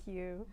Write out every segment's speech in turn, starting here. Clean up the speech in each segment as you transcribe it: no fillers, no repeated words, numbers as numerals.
Thank you.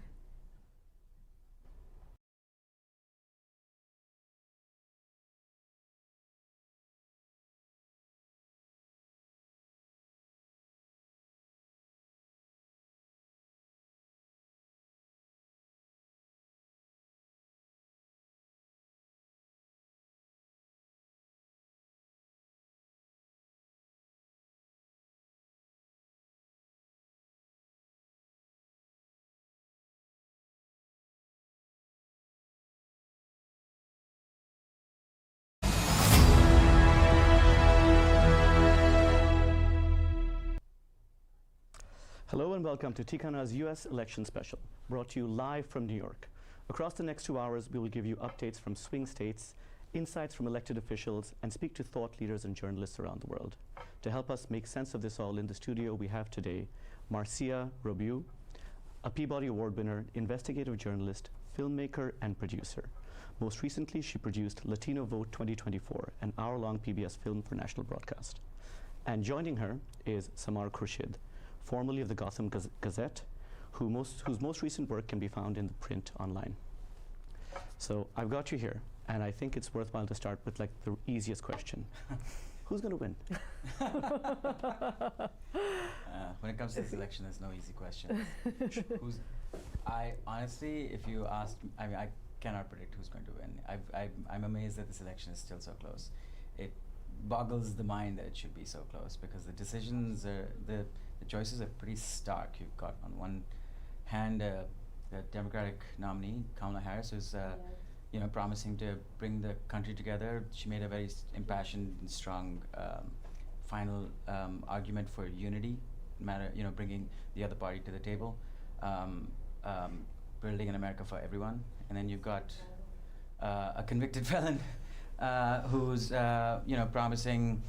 Hello and welcome to Thikana's US Election Special, brought to you live from New York. Across the next 2 hours, we will give you updates from swing states, insights from elected officials, and speak to thought leaders and journalists around the world. To help us make sense of this all, in the studio we have today Marcia Robiu, a Peabody Award winner, investigative journalist, filmmaker, and producer. Most recently, she produced Latino Vote 2024, an hour-long PBS film for national broadcast. And joining her is Samar Khurshid, formerly of the Gotham Gazette, whose most recent work can be found in the print online. So I've got you here, and I think it's worthwhile to start with like the easiest question. Who's going to win? When it comes to this election, there's no easy question. I honestly, if you asked, I mean, I cannot predict who's going to win. I'm amazed that this election is still so close. It boggles the mind that it should be so close, because the decisions are, the choices are pretty stark. You've got on one hand the Democratic nominee, Kamala Harris, who's promising to bring the country together. She made a very impassioned and strong final argument for unity, bringing the other party to the table, building an America for everyone. And then you've got a convicted felon who's promising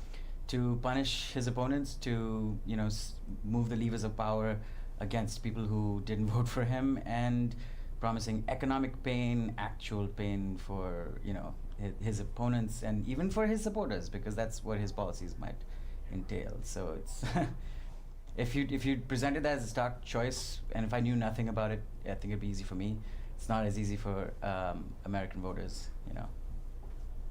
to punish his opponents, to move the levers of power against people who didn't vote for him, and promising economic pain, actual pain for his opponents and even for his supporters, because that's what his policies might entail. So it's if you presented that as a stark choice, and if I knew nothing about it, I think it'd be easy for me. It's not as easy for American voters,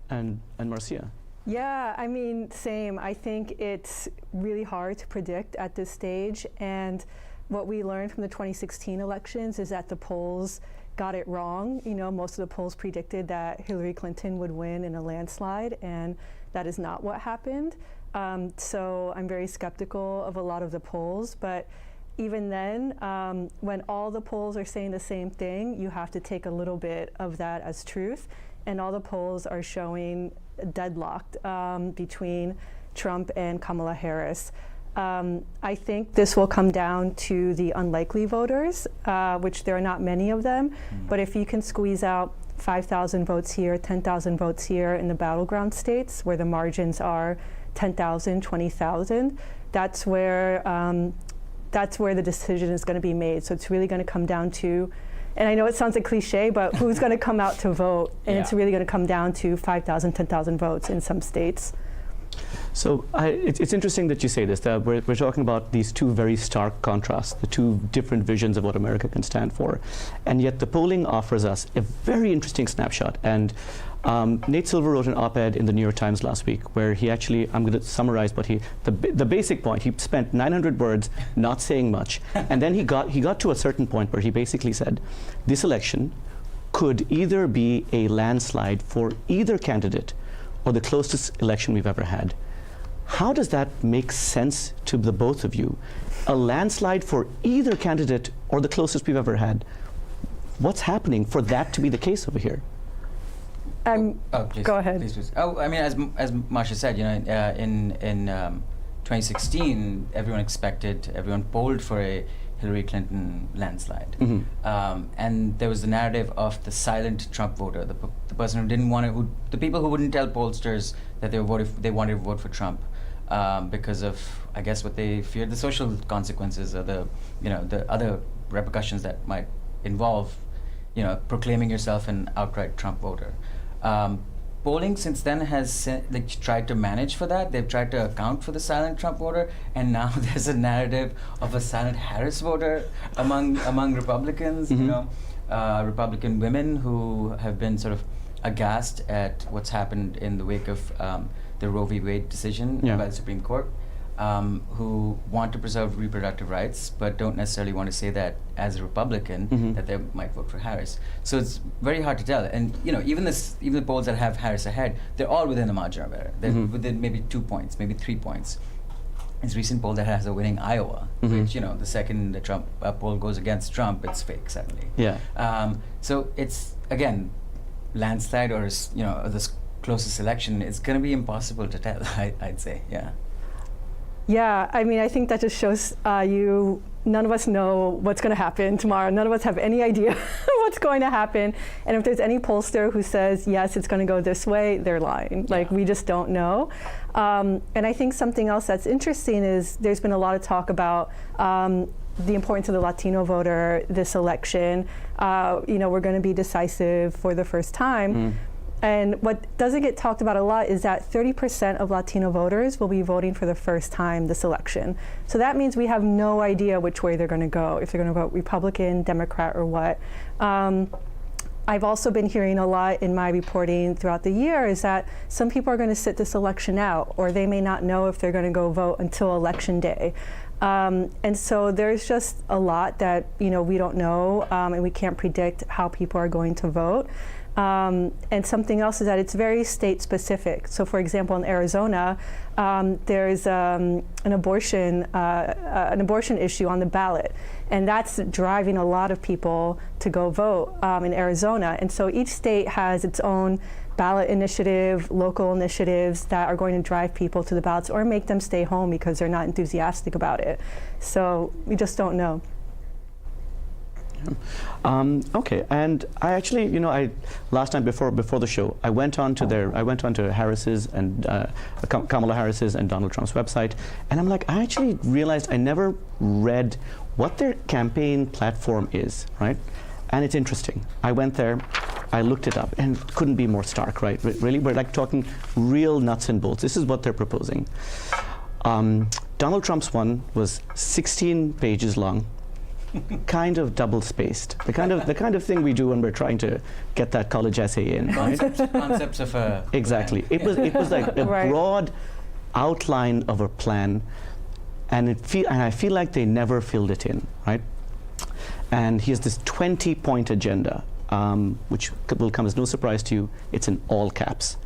And Marcia? Yeah, I mean, same. I think it's really hard to predict at this stage. And what we learned from the 2016 elections is that the polls got it wrong. Most of the polls predicted that Hillary Clinton would win in a landslide, and that is not what happened. So I'm very skeptical of a lot of the polls. But even then, when all the polls are saying the same thing, you have to take a little bit of that as truth. And all the polls are showing deadlocked between Trump and Kamala Harris. I think this will come down to the unlikely voters, which there are not many of them. But if you can squeeze out 5,000 votes here, 10,000 votes here in the battleground states where the margins are 10,000, 20,000, that's where the decision is going to be made. So it's really going to come down to, and I know it sounds a cliche, but who's going to come out to vote? And it's really going to come down to 5,000, 10,000 votes in some states. So it's interesting that you say this, that we're talking about these two very stark contrasts, the two different visions of what America can stand for. And yet the polling offers us a very interesting snapshot. And Nate Silver wrote an op-ed in the New York Times last week where he actually, I'm going to summarize, but the basic point, he spent 900 words not saying much. And then he got to a certain point where he basically said, this election could either be a landslide for either candidate or the closest election we've ever had. How does that make sense to the both of you? A landslide for either candidate or the closest we've ever had. What's happening for that to be the case over here? Please, go ahead. Please. Oh, I mean, as Marsha said, in 2016, everyone polled for a Hillary Clinton landslide, and there was the narrative of the silent Trump voter, the person who didn't want to, the people who wouldn't tell pollsters that they wanted to vote for Trump, because of, I guess, what they feared, the social consequences or the other repercussions that might involve, proclaiming yourself an outright Trump voter. polling since then has tried to manage for that. They've tried to account for the silent Trump voter, and now there's a narrative of a silent Harris voter among Republicans. Mm-hmm. You know, Republican women who have been sort of aghast at what's happened in the wake of the Roe v. Wade decision by the Supreme Court, who want to preserve reproductive rights, but don't necessarily want to say that as a Republican that they might vote for Harris. So it's very hard to tell. And you know, even the polls that have Harris ahead, they're all within the margin of error. They're within maybe 2 points, maybe 3 points. This recent poll that has a winning Iowa, which, you know, the second the Trump poll goes against Trump, it's fake suddenly. Yeah. So it's, again, landslide or, you know, the closest election, it's going to be impossible to tell, I'd say, yeah. Yeah, I mean, I think that just shows none of us know what's going to happen tomorrow. None of us have any idea what's going to happen. And if there's any pollster who says, yes, it's going to go this way, they're lying. Like, we just don't know. And I think something else that's interesting is there's been a lot of talk about the importance of the Latino voter this election. You know, we're going to be decisive for the first time. And what doesn't get talked about a lot is that 30% of Latino voters will be voting for the first time this election. So that means we have no idea which way they're going to go, if they're going to vote Republican, Democrat, or what. I've also been hearing a lot in my reporting throughout the year is that some people are going to sit this election out, or they may not know if they're going to go vote until Election Day. And so there's just a lot that, you know, we don't know, and we can't predict how people are going to vote. And something else is that it's very state specific. So for example, in Arizona, there's an abortion issue on the ballot. And that's driving a lot of people to go vote in Arizona. And so each state has its own ballot initiative, local initiatives that are going to drive people to the ballots or make them stay home because they're not enthusiastic about it. So we just don't know. Okay, and I actually, you know, last time before the show, I went on to Harris's and Kamala Harris's and Donald Trump's website, and I'm like, I actually realized I never read what their campaign platform is, right? And it's interesting. I went there, I looked it up, and it couldn't be more stark, right? Really, we're like talking real nuts and bolts. This is what they're proposing. Donald Trump's one was 16 pages long. Kind of double-spaced, the kind of thing we do when we're trying to get that college essay in, right? Concepts of a exactly. Plan. It was like a broad outline of a plan, and I feel like they never filled it in, right? And he has this 20-point agenda, which will come as no surprise to you. It's in all caps.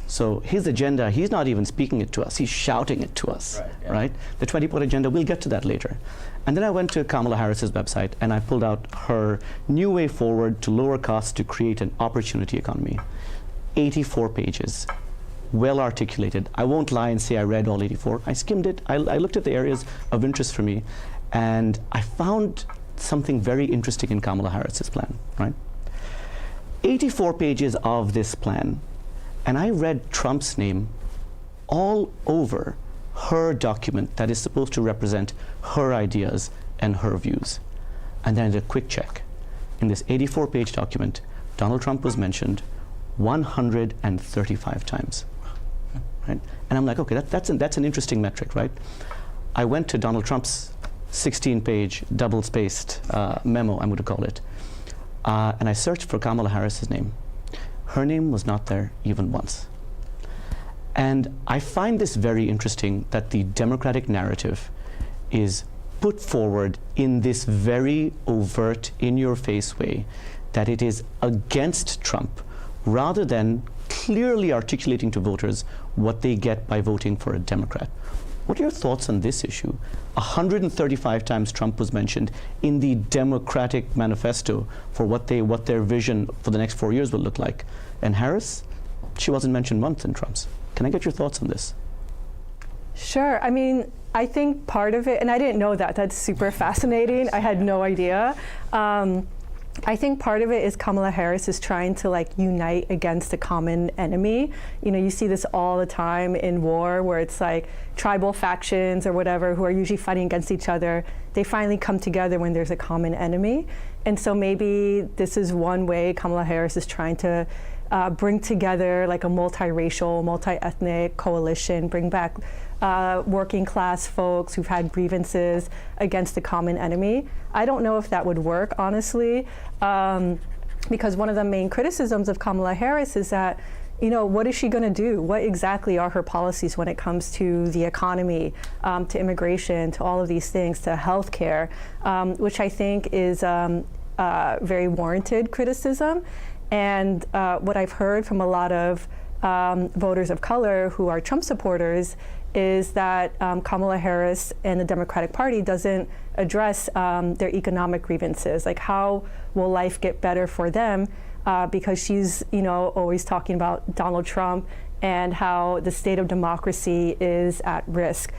So his agenda, he's not even speaking it to us; he's shouting it to us, right? The 20-point agenda. We'll get to that later. And then I went to Kamala Harris's website and I pulled out her new way forward to lower costs to create an opportunity economy. 84 pages, well articulated. I won't lie and say I read all 84. I skimmed it. I looked at the areas of interest for me, and I found something very interesting in Kamala Harris's plan, right? 84 pages of this plan, and I read Trump's name all over her document that is supposed to represent her ideas and her views. And then I did a quick check. In this 84-page document, Donald Trump was mentioned 135 times, right? And I'm like, okay, that's an interesting metric, right? I went to Donald Trump's 16-page, double-spaced memo, I'm going to call it, and I searched for Kamala Harris's name. Her name was not there even once. And I find this very interesting that the Democratic narrative is put forward in this very overt, in-your-face way, that it is against Trump, rather than clearly articulating to voters what they get by voting for a Democrat. What are your thoughts on this issue? 135 times Trump was mentioned in the Democratic manifesto for what their vision for the next 4 years will look like. And Harris, she wasn't mentioned once in Trump's. Can I get your thoughts on this? Sure. I mean, I think part of it, and I didn't know that. That's super fascinating. I had no idea. I think part of it is Kamala Harris is trying to like unite against a common enemy. You know, you see this all the time in war where it's like tribal factions or whatever who are usually fighting against each other. They finally come together when there's a common enemy. And so maybe this is one way Kamala Harris is trying to bring together like a multiracial, multi-ethnic coalition, bring back working class folks who've had grievances against the common enemy. I don't know if that would work, honestly, because one of the main criticisms of Kamala Harris is that, what is she going to do? What exactly are her policies when it comes to the economy, to immigration, to all of these things, to healthcare, which I think is very warranted criticism. And what I've heard from a lot of voters of color who are Trump supporters is that Kamala Harris and the Democratic Party doesn't address their economic grievances. Like, how will life get better for them? Because she's, always talking about Donald Trump and how the state of democracy is at risk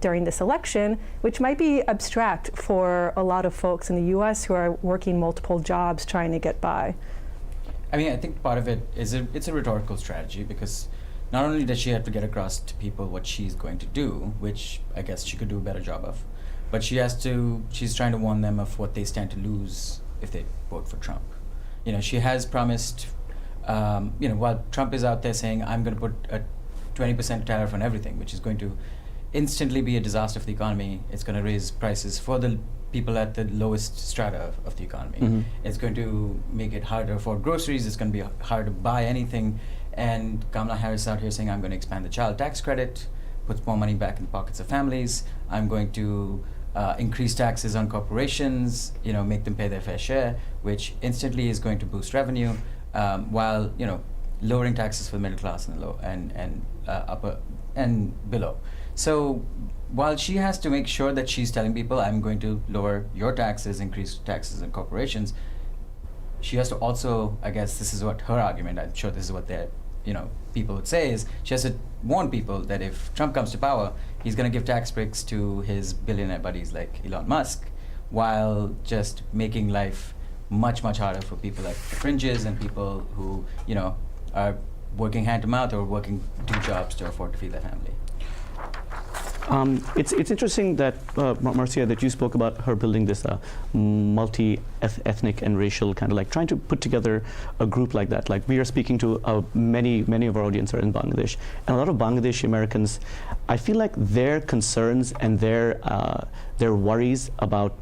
during this election, which might be abstract for a lot of folks in the U.S. who are working multiple jobs trying to get by. I mean, I think part of it is it's a rhetorical strategy, because not only does she have to get across to people what she's going to do, which I guess she could do a better job of, but she's trying to warn them of what they stand to lose if they vote for Trump. She has promised, while Trump is out there saying, I'm going to put a 20% tariff on everything, which is going to instantly be a disaster for the economy. It's going to raise prices for the people at the lowest strata of the economy. Mm-hmm. It's going to make it harder to afford groceries. It's going to be hard to buy anything. And Kamala Harris out here saying, I'm going to expand the child tax credit, put more money back in the pockets of families. I'm going to increase taxes on corporations, make them pay their fair share, which instantly is going to boost revenue, while lowering taxes for the middle class and the low and upper and below. So while she has to make sure that she's telling people, I'm going to lower your taxes, increase taxes on corporations, she has to also, I guess this is what her argument, I'm sure this is what people would say, is she has to warn people that if Trump comes to power, he's going to give tax breaks to his billionaire buddies like Elon Musk, while just making life much, much harder for people like the fringes and people who, are working hand to mouth or working 2 jobs to afford to feed their family. It's interesting that, Marcia, that you spoke about her building this multi-ethnic and racial kind of like trying to put together a group like that. Like, we are speaking to many of our audience are in Bangladesh, and a lot of Bangladeshi Americans, I feel like their concerns and their worries about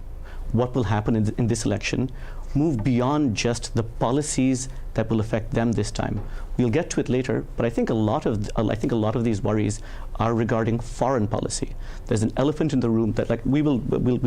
what will happen in this election move beyond just the policies that will affect them this time. We'll get to it later, but I think a lot of these worries are regarding foreign policy. There's an elephant in the room that, like, we'll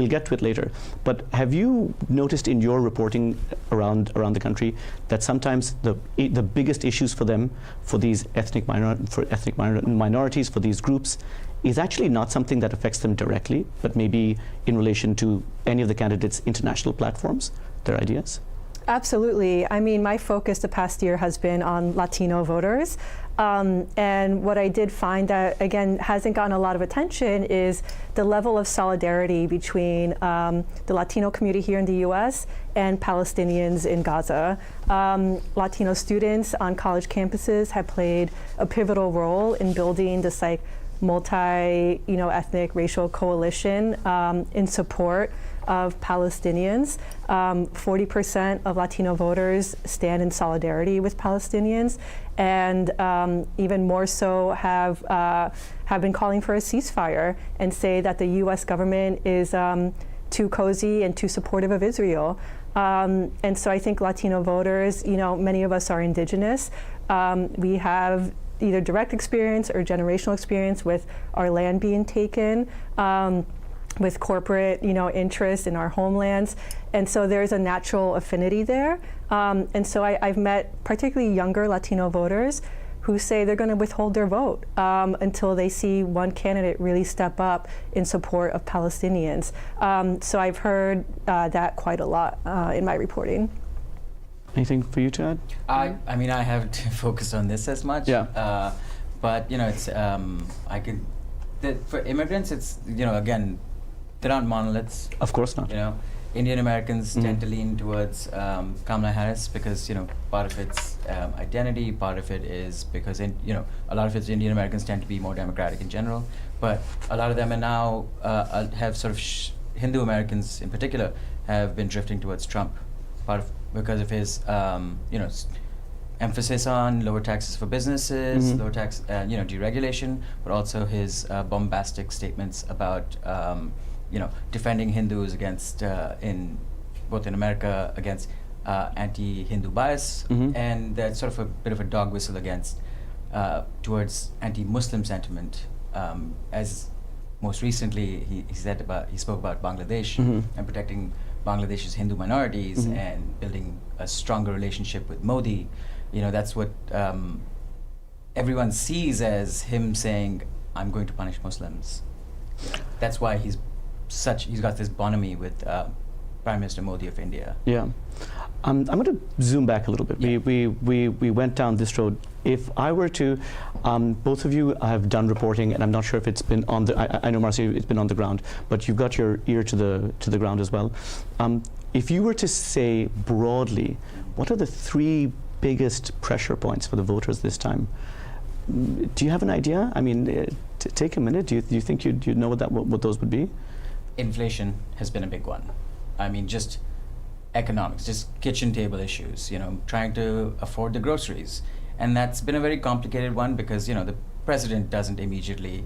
get to it later. But have you noticed in your reporting around the country that sometimes the biggest issues for them, for these ethnic minorities, for these groups, is actually not something that affects them directly, but maybe in relation to any of the candidates' international platforms, their ideas? Absolutely. I mean, my focus the past year has been on Latino voters. And what I did find that, again, hasn't gotten a lot of attention is the level of solidarity between the Latino community here in the US and Palestinians in Gaza. Latino students on college campuses have played a pivotal role in building this like multi-ethnic racial coalition in support of Palestinians. 40% of Latino voters stand in solidarity with Palestinians, and even more so have been calling for a ceasefire and say that the U.S. government is too cozy and too supportive of Israel. And so I think Latino voters, many of us are indigenous. We have either direct experience or generational experience with our land being taken, with corporate, interest in our homelands. And so there's a natural affinity there. And so I've met particularly younger Latino voters who say they're going to withhold their vote until they see one candidate really step up in support of Palestinians. So I've heard that quite a lot in my reporting. Anything for you to add? I mean, I haven't focused on this as much. Yeah. But it's for immigrants, it's again, there aren't monoliths. Of course not. Indian Americans tend to lean towards Kamala Harris because part of it's identity, part of it is because a lot of it's Indian Americans tend to be more democratic in general, but a lot of them are now have sort of Hindu Americans in particular have been drifting towards Trump, because of his emphasis on lower taxes for businesses, lower tax, deregulation, but also his bombastic statements about, defending Hindus against, both in America, against anti-Hindu bias, and that's sort of a bit of a dog whistle against, towards anti-Muslim sentiment. As most recently, he spoke about Bangladesh and protecting Bangladesh's Hindu minorities and building a stronger relationship with Modi. That's what everyone sees as him saying, I'm going to punish Muslims. That's why he's got this bonhomie with Prime Minister Modi of India. Yeah. I'm going to zoom back a little bit. Yeah. We went down this road. If I were to, both of you have done reporting, and I'm not sure if it's been on the, I know, Marcy, it's been on the ground, but you've got your ear to the ground as well. If you were to say broadly, what are the 3 biggest pressure points for the voters this time? Do you have an idea? I mean, take a minute. Do you think you'd know what those would be? Inflation has been a big one. I mean, just economics, just kitchen table issues, trying to afford the groceries. And that's been a very complicated one because, the president isn't immediately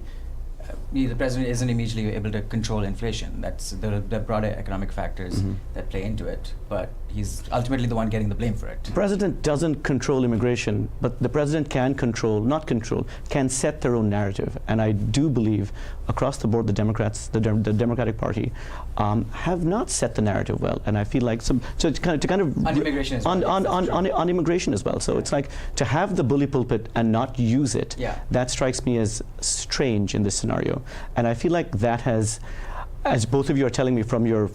able to control inflation. That's the broader economic factors that play into it. But he's ultimately the one getting the blame for it. The president doesn't control immigration, but the president can can set their own narrative. And I do believe across the board, the Democrats, the Democratic Party, have not set the narrative well. And I feel like to kind of on immigration as well. On immigration as well. So it's like to have the bully pulpit and not use it. Yeah. That strikes me as strange in this scenario. And I feel like that has, as both of you are telling me from your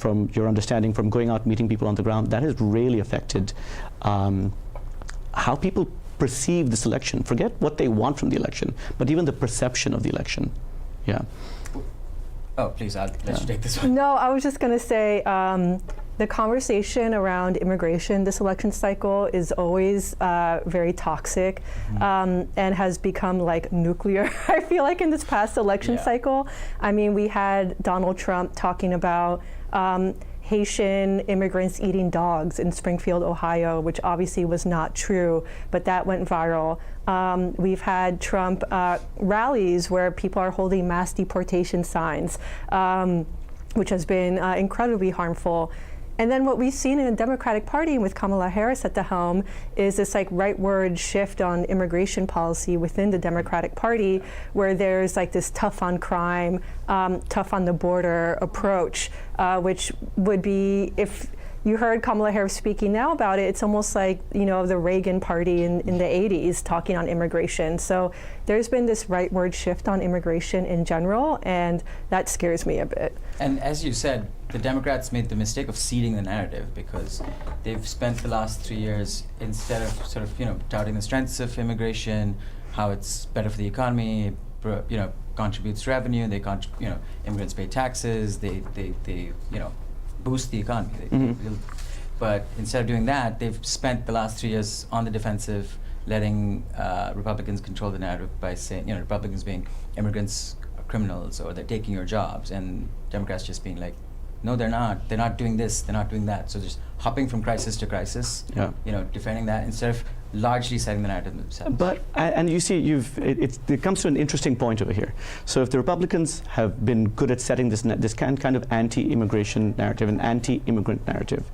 understanding, from going out meeting people on the ground, that has really affected how people perceive this election. Forget what they want from the election, but even the perception of the election. Yeah. Oh, please, I'll let you take this one. No, I was just going to say the conversation around immigration this election cycle is always very toxic and has become like nuclear, I feel like, in this past election cycle. I mean, we had Donald Trump talking about Haitian immigrants eating dogs in Springfield, Ohio, which obviously was not true, but that went viral. We've had Trump rallies where people are holding mass deportation signs, which has been incredibly harmful. And then what we've seen in the Democratic Party with Kamala Harris at the helm is this like rightward shift on immigration policy within the Democratic Party, where there's like this tough on crime, tough on the border approach, which would be, if you heard Kamala Harris speaking now about it, it's almost like, the Reagan party in the 80s talking on immigration. So there's been this rightward shift on immigration in general, and that scares me a bit. And as you said, the Democrats made the mistake of seeding the narrative because they've spent the last 3 years, instead of sort of, touting the strengths of immigration, how it's better for the economy, contributes revenue, immigrants pay taxes, they boost the economy. But instead of doing that, they've spent the last 3 years on the defensive, letting Republicans control the narrative by saying, Republicans being immigrants are criminals or they're taking your jobs, and Democrats just being like, no, they're not. They're not doing this. They're not doing that. So just hopping from crisis to crisis, defending that instead of largely setting the narrative themselves. But, and you see, it comes to an interesting point over here. So if the Republicans have been good at setting this kind of anti-immigration narrative, an anti-immigrant narrative,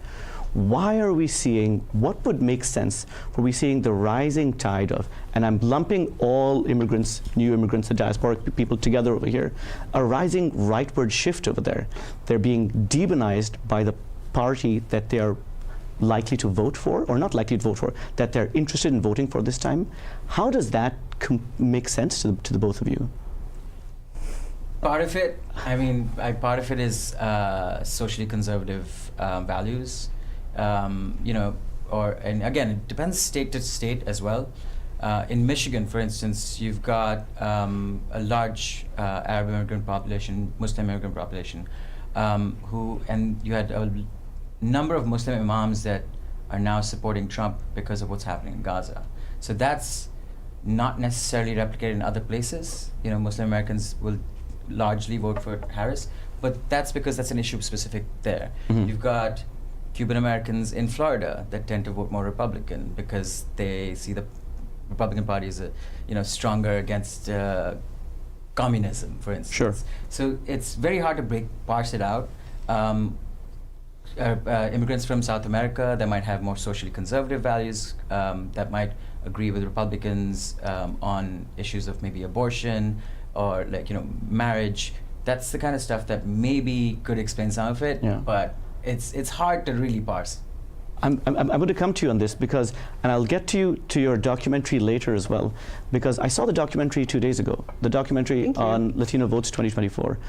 why are we seeing, what would make sense for we seeing the rising tide of, and I'm lumping all immigrants, new immigrants, the diasporic people together over here, a rising rightward shift over there. They're being demonized by the party that they are likely to vote for, or not likely to vote for, that they're interested in voting for this time. How does that make sense to the both of you? Part of it, part of it is socially conservative values. And again, it depends state to state as well. In Michigan, for instance, you've got a large Arab immigrant population, Muslim immigrant population, and you had a number of Muslim imams that are now supporting Trump because of what's happening in Gaza. So that's not necessarily replicated in other places. Muslim Americans will largely vote for Harris, but that's because that's an issue specific there. You've got Cuban Americans in Florida that tend to vote more Republican because they see the Republican Party as stronger against communism, for instance. Sure. So it's very hard to parse it out. Immigrants from South America that might have more socially conservative values, that might agree with Republicans on issues of maybe abortion or marriage. That's the kind of stuff that maybe could explain some of it, but it's hard to really parse. I'm going to come to you on this because, and I'll get to your documentary later as well, because I saw the documentary 2 days ago, the documentary on Latino Votes 2024.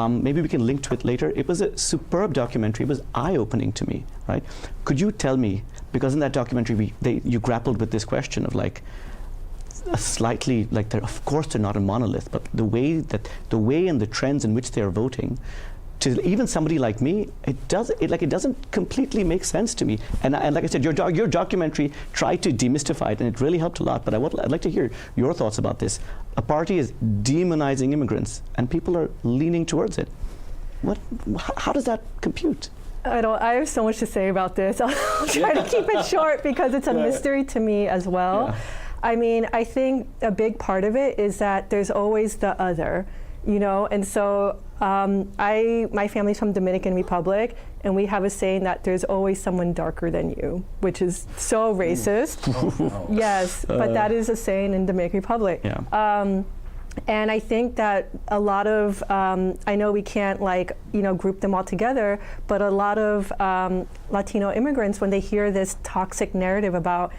Maybe we can link to it later. It was a superb documentary. It was eye-opening to me, right? Could you tell me, because in that documentary you grappled with this question of like, a slightly, like, of course they're not a monolith, but the way and the trends in which they are voting, to even somebody like me, it doesn't completely make sense to me. And like I said, your documentary tried to demystify it, and it really helped a lot. But I'd like to hear your thoughts about this. A party is demonizing immigrants, and people are leaning towards it. How does that compute? I have so much to say about this. I'll try to keep it short because it's a mystery to me as well. Yeah. I mean, I think a big part of it is that there's always the other, and so my family's from Dominican Republic, and we have a saying that there's always someone darker than you, which is so racist. Oh, no. Yes, but that is a saying in Dominican Republic. Yeah. And I think that a lot of, I know we can't group them all together, but a lot of Latino immigrants, when they hear this toxic narrative about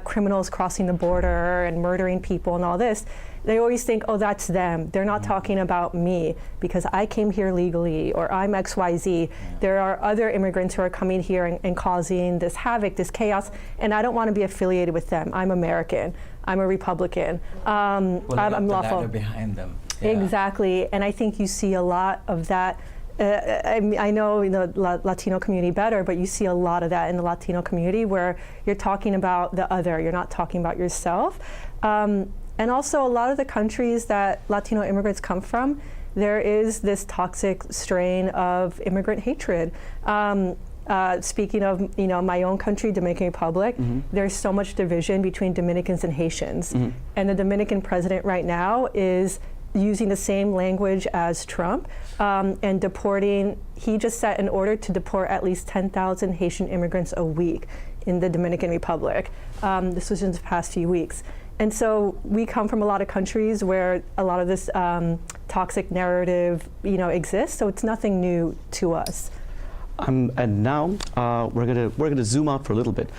criminals crossing the border and murdering people and all this, they always think, oh, that's them. They're not talking about me because I came here legally or I'm XYZ. There are other immigrants who are coming here and causing this havoc, this chaos, and I don't want to be affiliated with them. I'm American. I'm a Republican. I'm lawful. Behind them. Yeah. Exactly, and I think you see a lot of that. I know the Latino community better, but you see a lot of that in the Latino community where you're talking about the other, you're not talking about yourself. And also a lot of the countries that Latino immigrants come from, there is this toxic strain of immigrant hatred. Speaking of my own country, Dominican Republic, there's so much division between Dominicans and Haitians. And the Dominican president right now is using the same language as Trump and deporting. He just set an order to deport at least 10,000 Haitian immigrants a week in the Dominican Republic. This was in the past few weeks. And so we come from a lot of countries where a lot of this toxic narrative exists, so it's nothing new to us. And now we're gonna zoom out for a little bit.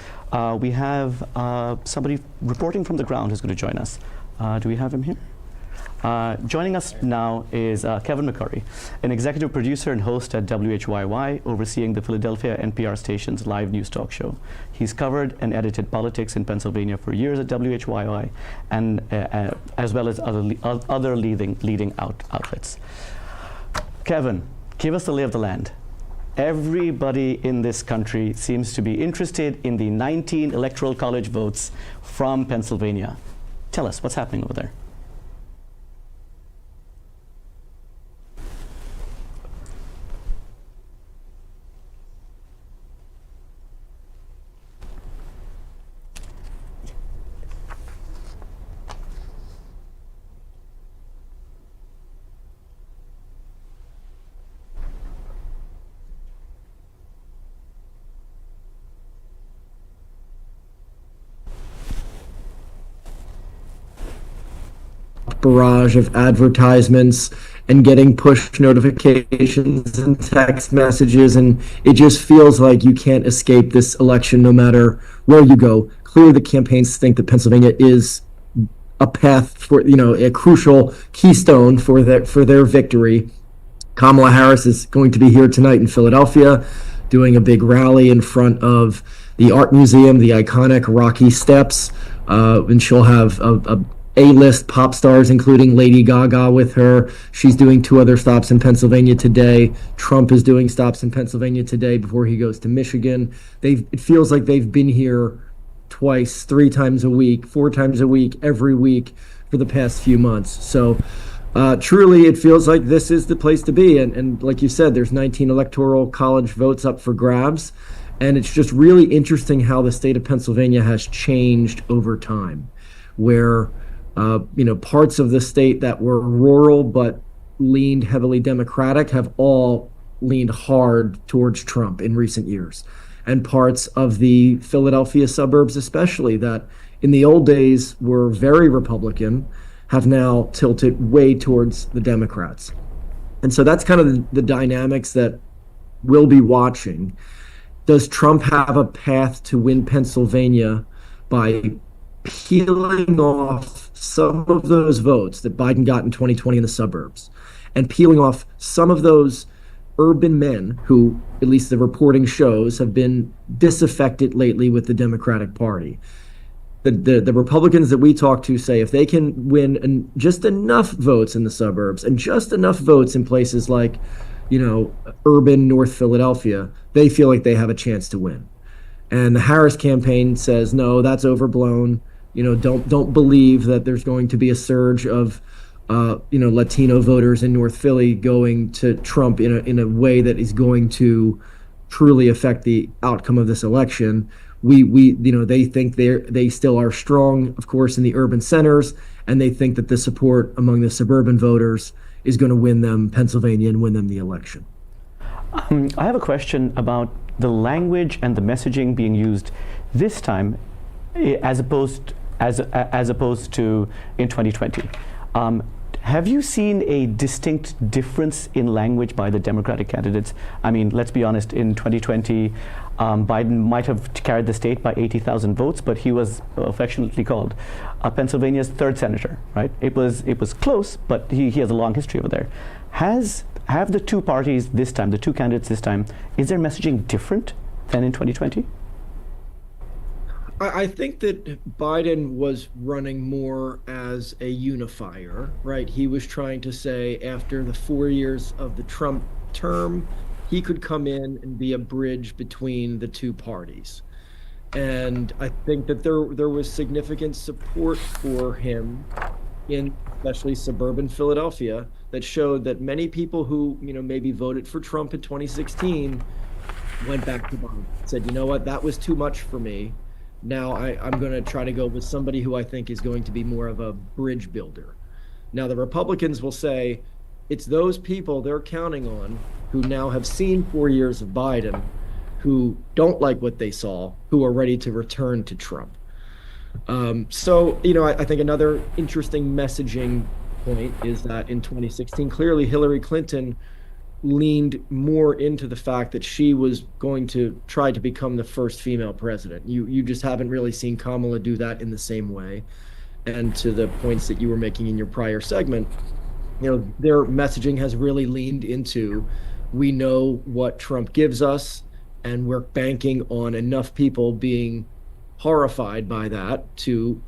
We have somebody reporting from the ground who's going to join us. Do we have him here? Joining us now is Kevin McCurry, an executive producer and host at WHYY, overseeing the Philadelphia NPR station's live news talk show. He's covered and edited politics in Pennsylvania for years at WHYY, and as well as other leading outlets. Kevin, give us the lay of the land. Everybody in this country seems to be interested in the 19 electoral college votes from Pennsylvania. Tell us, what's happening over there? Barrage of advertisements and getting push notifications and text messages, and it just feels like you can't escape this election no matter where you go. Clearly the campaigns think that Pennsylvania is a path for, a crucial keystone for their victory. Kamala Harris is going to be here tonight in Philadelphia doing a big rally in front of the Art Museum, the iconic Rocky Steps, and she'll have A-list pop stars, including Lady Gaga, with her. She's doing 2 other stops in Pennsylvania today. Trump is doing stops in Pennsylvania today before he goes to Michigan. It feels like they've been here twice, 3 times a week, 4 times a week, every week for the past few months. So truly, it feels like this is the place to be. And like you said, there's 19 electoral college votes up for grabs. And it's just really interesting how the state of Pennsylvania has changed over time, where parts of the state that were rural but leaned heavily Democratic have all leaned hard towards Trump in recent years. And parts of the Philadelphia suburbs, especially, that in the old days were very Republican, have now tilted way towards the Democrats. And so that's kind of the dynamics that we'll be watching. Does Trump have a path to win Pennsylvania by peeling off some of those votes that Biden got in 2020 in the suburbs, and peeling off some of those urban men who, at least the reporting shows, have been disaffected lately with the Democratic Party? The Republicans that we talk to say if they can win just enough votes in the suburbs and just enough votes in places like, urban North Philadelphia, they feel like they have a chance to win. And the Harris campaign says, no, that's overblown. Don't believe that there's going to be a surge of, Latino voters in North Philly going to Trump in a way that is going to truly affect the outcome of this election. They think they still are strong, of course, in the urban centers, and they think that the support among the suburban voters is going to win them Pennsylvania and win them the election. I have a question about the language and the messaging being used this time, as opposed to in 2020. Have you seen a distinct difference in language by the Democratic candidates? I mean, let's be honest, in 2020, Biden might have carried the state by 80,000 votes, but he was affectionately called Pennsylvania's third senator, right? It was close, but he has a long history over there. Have the two parties this time, the two candidates this time, is their messaging different than in 2020? I think that Biden was running more as a unifier, right? He was trying to say after the 4 years of the Trump term, he could come in and be a bridge between the two parties. And I think that there was significant support for him in especially suburban Philadelphia that showed that many people who, maybe voted for Trump in 2016 went back to Biden, said, you know what, that was too much for me. Now I'm going to try to go with somebody who I think is going to be more of a bridge builder. Now the Republicans will say it's those people they're counting on who now have seen 4 years of Biden, who don't like what they saw, who are ready to return to Trump. I think another interesting messaging point is that in 2016, clearly Hillary Clinton leaned more into the fact that she was going to try to become the first female president. You just haven't really seen Kamala do that in the same way. And to the points that you were making in your prior segment, their messaging has really leaned into, we know what Trump gives us, and we're banking on enough people being horrified by that to,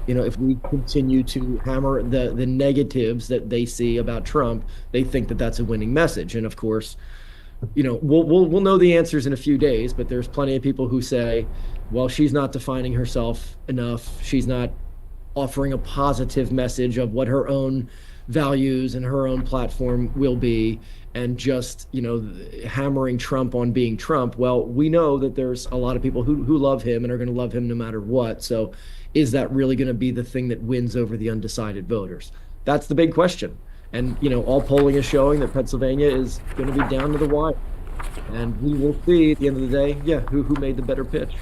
if we continue to hammer the negatives that they see about Trump, they think that that's a winning message. And of course, we'll know the answers in a few days, but there's plenty of people who say, well, she's not defining herself enough. She's not offering a positive message of what her own values and her own platform will be, and just, hammering Trump on being Trump. Well, we know that there's a lot of people who love him and are going to love him no matter what. So is that really going to be the thing that wins over the undecided voters? That's the big question. And, all polling is showing that Pennsylvania is going to be down to the wire. And we will see at the end of the day, who made the better pitch.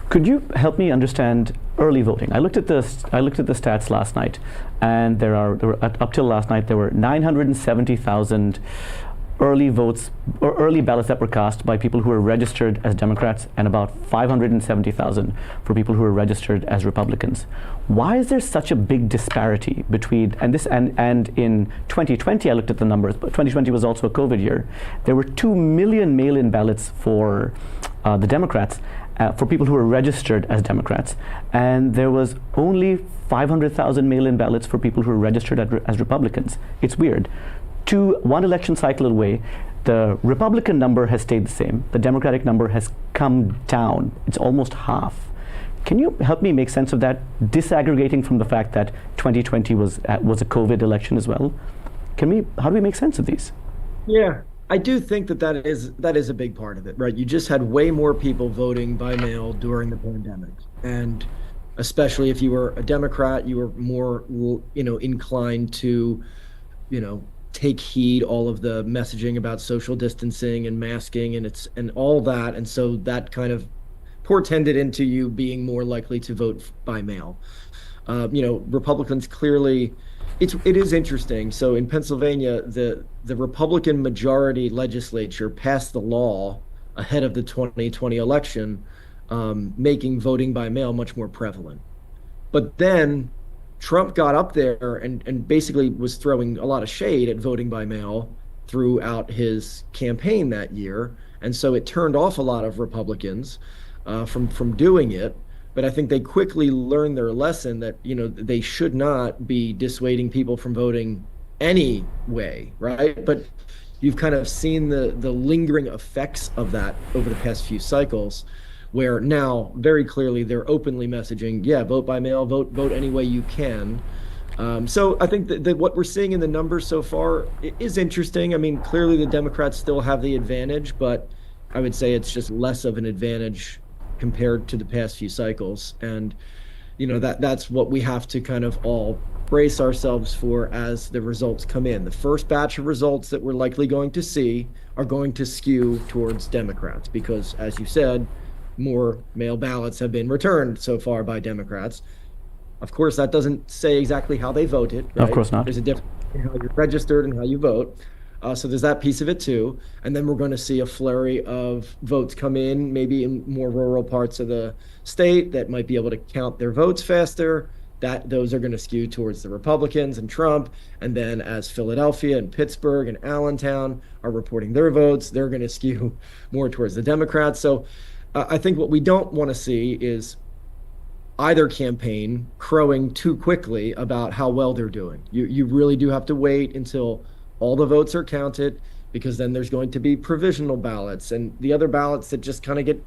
Could you help me understand early voting? I looked at the stats last night, and there were up till last night there were 970,000 early votes or early ballots that were cast by people who were registered as Democrats, and about 570,000 for people who were registered as Republicans. Why is there such a big disparity between, and in 2020 I looked at the numbers, but 2020 was also a COVID year. There were 2 million mail-in ballots for the Democrats, for people who were registered as Democrats, and there was only 500,000 mail-in ballots for people who were registered as Republicans. It's weird. One election cycle away, the Republican number has stayed the same. The Democratic number has come down. It's almost half. Can you help me make sense of that, disaggregating from the fact that 2020 was a COVID election as well? How do we make sense of these? Yeah, I do think that is a big part of it, right? You just had way more people voting by mail during the pandemic, and especially if you were a Democrat, you were more, inclined to, take heed all of the messaging about social distancing and masking and all that, and so that kind of portended into you being more likely to vote by mail. Republicans clearly, it is interesting. So in Pennsylvania, the Republican majority legislature passed the law ahead of the 2020 election, making voting by mail much more prevalent. But then Trump got up there and basically was throwing a lot of shade at voting by mail throughout his campaign that year. And so it turned off a lot of Republicans from doing it. But I think they quickly learned their lesson that, they should not be dissuading people from voting anyway, right? But you've kind of seen the lingering effects of that over the past few cycles, where now very clearly they're openly messaging, yeah, vote by mail, vote any way you can. So I think that what we're seeing in the numbers so far is interesting. I mean, clearly the Democrats still have the advantage, but I would say it's just less of an advantage compared to the past few cycles. And, that's what we have to kind of all brace ourselves for as the results come in. The first batch of results that we're likely going to see are going to skew towards Democrats because, as you said, more mail ballots have been returned so far by Democrats. Of course, that doesn't say exactly how they voted, right? Of course not. There's a difference in how you're registered and how you vote. So there's that piece of it too. And then we're going to see a flurry of votes come in, maybe in more rural parts of the state that might be able to count their votes faster. Those are going to skew towards the Republicans and Trump. And then as Philadelphia and Pittsburgh and Allentown are reporting their votes, they're going to skew more towards the Democrats. So I think what we don't want to see is either campaign crowing too quickly about how well they're doing. You really do have to wait until all the votes are counted, because then there's going to be provisional ballots and the other ballots that just kind of get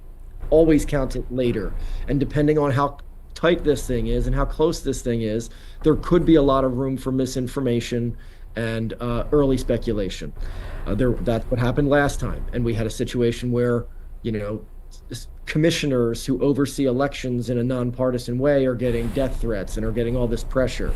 always counted later. And depending on how tight this thing is and how close this thing is, there could be a lot of room for misinformation and early speculation. That's what happened last time. And we had a situation where, commissioners who oversee elections in a nonpartisan way are getting death threats and are getting all this pressure.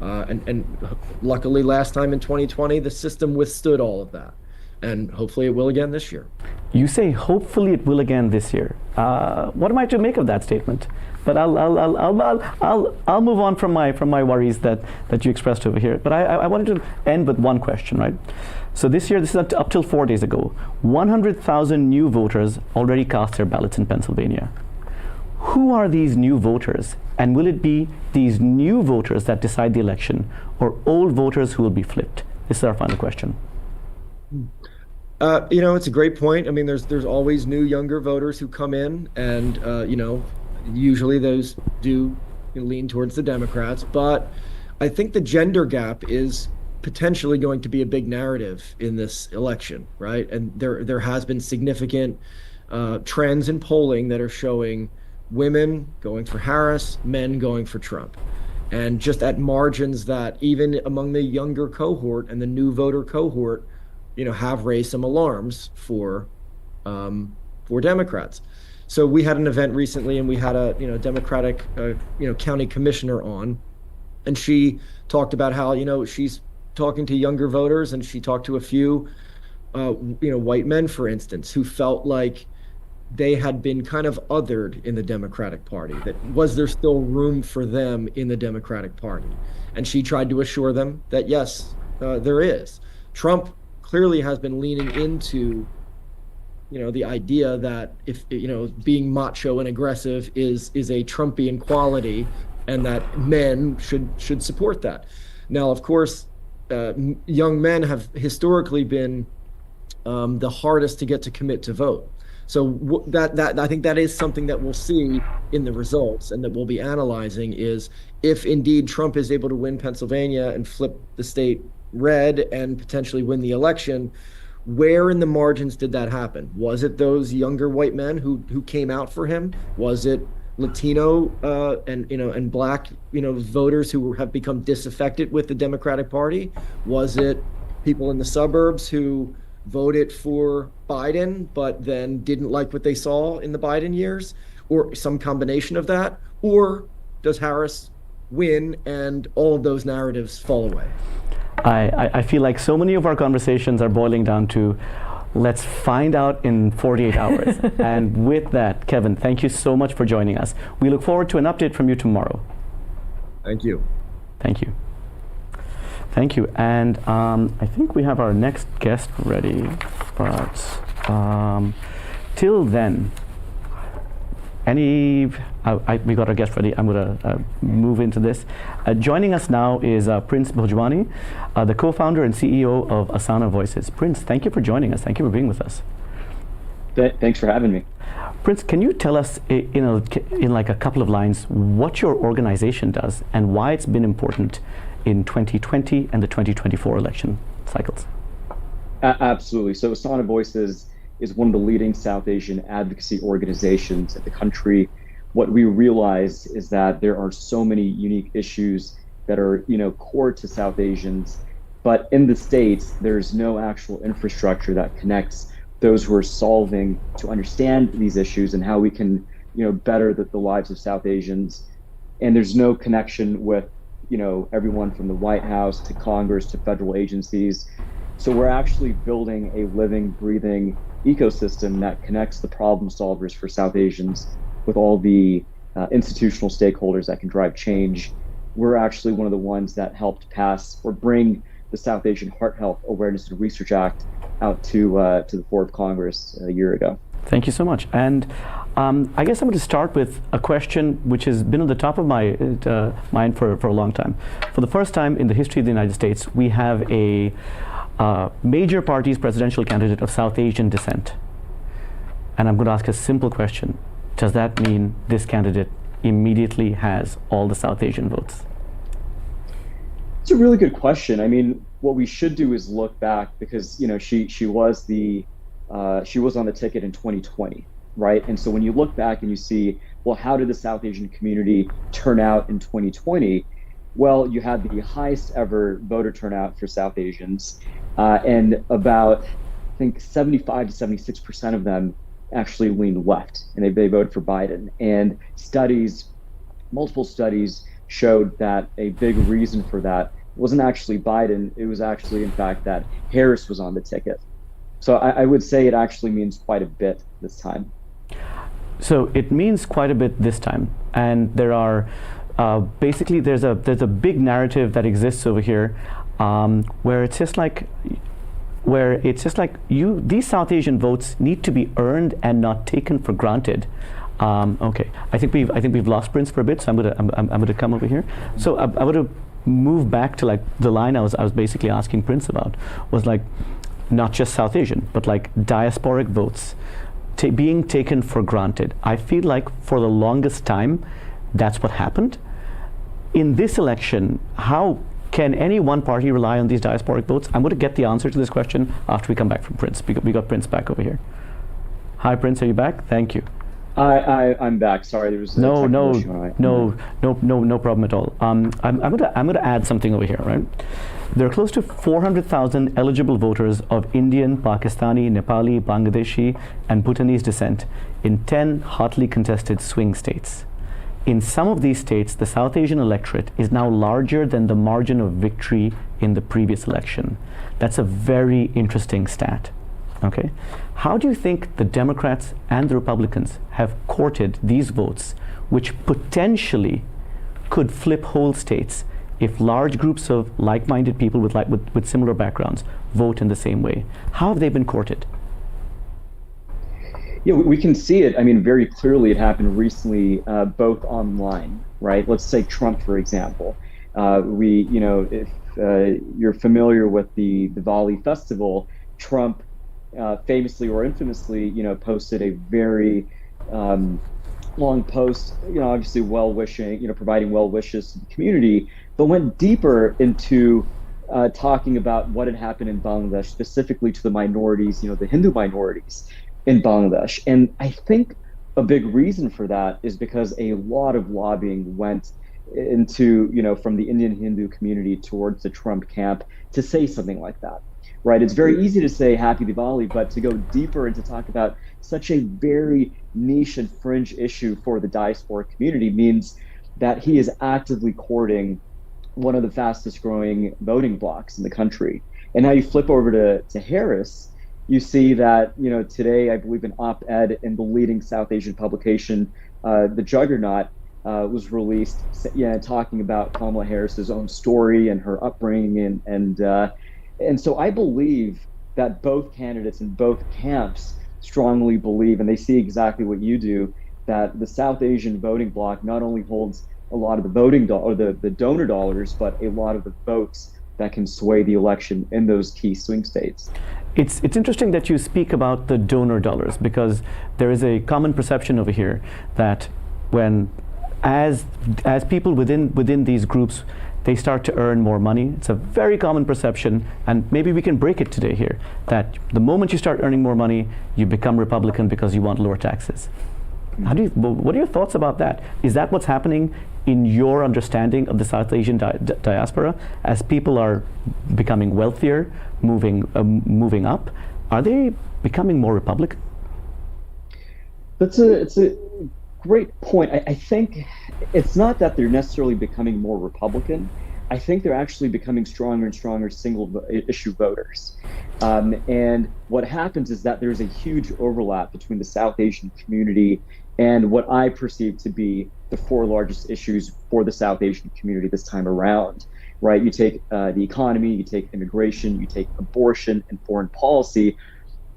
And luckily last time in 2020, the system withstood all of that. And hopefully it will again this year. You say hopefully it will again this year. What am I to make of that statement? But I'll move on from my worries that you expressed over here. But I wanted to end with one question, right? So this year, this is up till 4 days ago, 100,000 new voters already cast their ballots in Pennsylvania. Who are these new voters? And will it be these new voters that decide the election, or old voters who will be flipped? This is our final question. It's a great point. I mean, there's always new, younger voters who come in, and usually those do lean towards the Democrats. But I think the gender gap is potentially going to be a big narrative in this election, right? And there has been significant trends in polling that are showing women going for Harris, men going for Trump. And just at margins that even among the younger cohort and the new voter cohort, have raised some alarms for Democrats. So we had an event recently, and we had a Democratic county commissioner on, and she talked about how she's talking to younger voters, and she talked to a few white men, for instance, who felt like they had been kind of othered in the Democratic Party. That was there still room for them in the Democratic Party? And she tried to assure them that yes, there is. Trump clearly has been leaning into the idea that if being macho and aggressive is a Trumpian quality, and that men should support that. Now, of course, young men have historically been the hardest to get to commit to vote. So that I think that is something that we'll see in the results, and that we'll be analyzing, is if indeed Trump is able to win Pennsylvania and flip the state red and potentially win the election, where in the margins did that happen? Was it those younger white men who came out for him? Was it Latino and Black voters who have become disaffected with the Democratic Party? Was it people in the suburbs who voted for Biden but then didn't like what they saw in the Biden years, or some combination of that? Or does Harris win and all of those narratives fall away? I feel like so many of our conversations are boiling down to let's find out in 48 hours. And with that, Kevin, thank you so much for joining us. We look forward to an update from you tomorrow. Thank you. Thank you. Thank you. And I think we have our next guest ready, but till then, we got our guest ready. I'm going to move into this. Joining us now is Prince Bhojwani, the co-founder and CEO of Asana Voices. Prince, thank you for joining us. Thank you for being with us. Thanks for having me. Prince, can you tell us in like a couple of lines what your organization does and why it's been important in 2020 and the 2024 election cycles? Absolutely. So Asana Voices is one of the leading South Asian advocacy organizations in the country. What we realize is that there are so many unique issues that are, core to South Asians, but in the States, there's no actual infrastructure that connects those who are solving to understand these issues and how we can, better the lives of South Asians. And there's no connection with, everyone from the White House to Congress to federal agencies. So we're actually building a living, breathing ecosystem that connects the problem solvers for South Asians with all the institutional stakeholders that can drive change. We're actually one of the ones that helped pass or bring the South Asian Heart Health Awareness and Research Act out to the floor of Congress a year ago. Thank you so much. And I guess I'm going to start with a question which has been on the top of my mind for a long time. For the first time in the history of the United States, we have a major party's presidential candidate of South Asian descent. And I'm going to ask a simple question. Does that mean this candidate immediately has all the South Asian votes? It's a really good question. I mean, what we should do is look back because, she was on the ticket in 2020, right? And so when you look back and you see, well, how did the South Asian community turn out in 2020? Well, you had the highest ever voter turnout for South Asians. And about, I think, 75 to 76% of them actually leaned left, and they voted for Biden. And multiple studies showed that a big reason for that wasn't actually Biden. It was actually, in fact, that Harris was on the ticket. So I would say it actually means quite a bit this time. So it means quite a bit this time. And there are, basically, there's a big narrative that exists over here where it's just like these South Asian votes need to be earned and not taken for granted. Okay, I think we've lost Prince for a bit, so I'm gonna come over here. So I want to move back to like the line I was basically asking Prince about was like not just South Asian, but like diasporic votes being taken for granted. I feel like for the longest time, that's what happened. In this election, how can any one party rely on these diasporic votes? I'm going to get the answer to this question after we come back from Prince. We got Prince back over here. Hi, Prince, are you back? Thank you. I'm back. Sorry, there was a technical issue. No problem at all. I'm going to add something over here, right? There are close to 400,000 eligible voters of Indian, Pakistani, Nepali, Bangladeshi, and Bhutanese descent in 10 hotly contested swing states. In some of these states, the South Asian electorate is now larger than the margin of victory in the previous election. That's a very interesting stat. Okay? How do you think the Democrats and the Republicans have courted these votes, which potentially could flip whole states if large groups of like-minded people with similar backgrounds vote in the same way? How have they been courted? Yeah, we can see it. I mean, very clearly it happened recently, both online, right? Let's say Trump, for example. If you're familiar with the Diwali festival, Trump famously or infamously, posted a very long post, obviously well-wishing, providing well wishes to the community, but went deeper into talking about what had happened in Bangladesh, specifically to the minorities, the Hindu minorities in Bangladesh. And I think a big reason for that is because a lot of lobbying went into, from the Indian Hindu community towards the Trump camp to say something like that, right? It's very easy to say Happy Diwali, but to go deeper and to talk about such a very niche and fringe issue for the diaspora community means that he is actively courting one of the fastest growing voting blocs in the country. And now you flip over to Harris, you see that, today, I believe an op-ed in the leading South Asian publication, The Juggernaut, was released, talking about Kamala Harris's own story and her upbringing, and so I believe that both candidates in both camps strongly believe, and they see exactly what you do, that the South Asian voting bloc not only holds a lot of the the donor dollars, but a lot of the votes that can sway the election in those key swing states. It's interesting that you speak about the donor dollars, because there is a common perception over here that as people within these groups, they start to earn more money. It's a very common perception, and maybe we can break it today here, that the moment you start earning more money, you become Republican because you want lower taxes. What are your thoughts about that? Is that what's happening in your understanding of the South Asian diaspora? As people are becoming wealthier, moving up, are they becoming more Republican? It's a great point. I think it's not that they're necessarily becoming more Republican. I think they're actually becoming stronger and stronger single issue voters. And what happens is that there's a huge overlap between the South Asian community and what I perceive to be the four largest issues for the South Asian community this time around, right? You take the economy, you take immigration, you take abortion and foreign policy.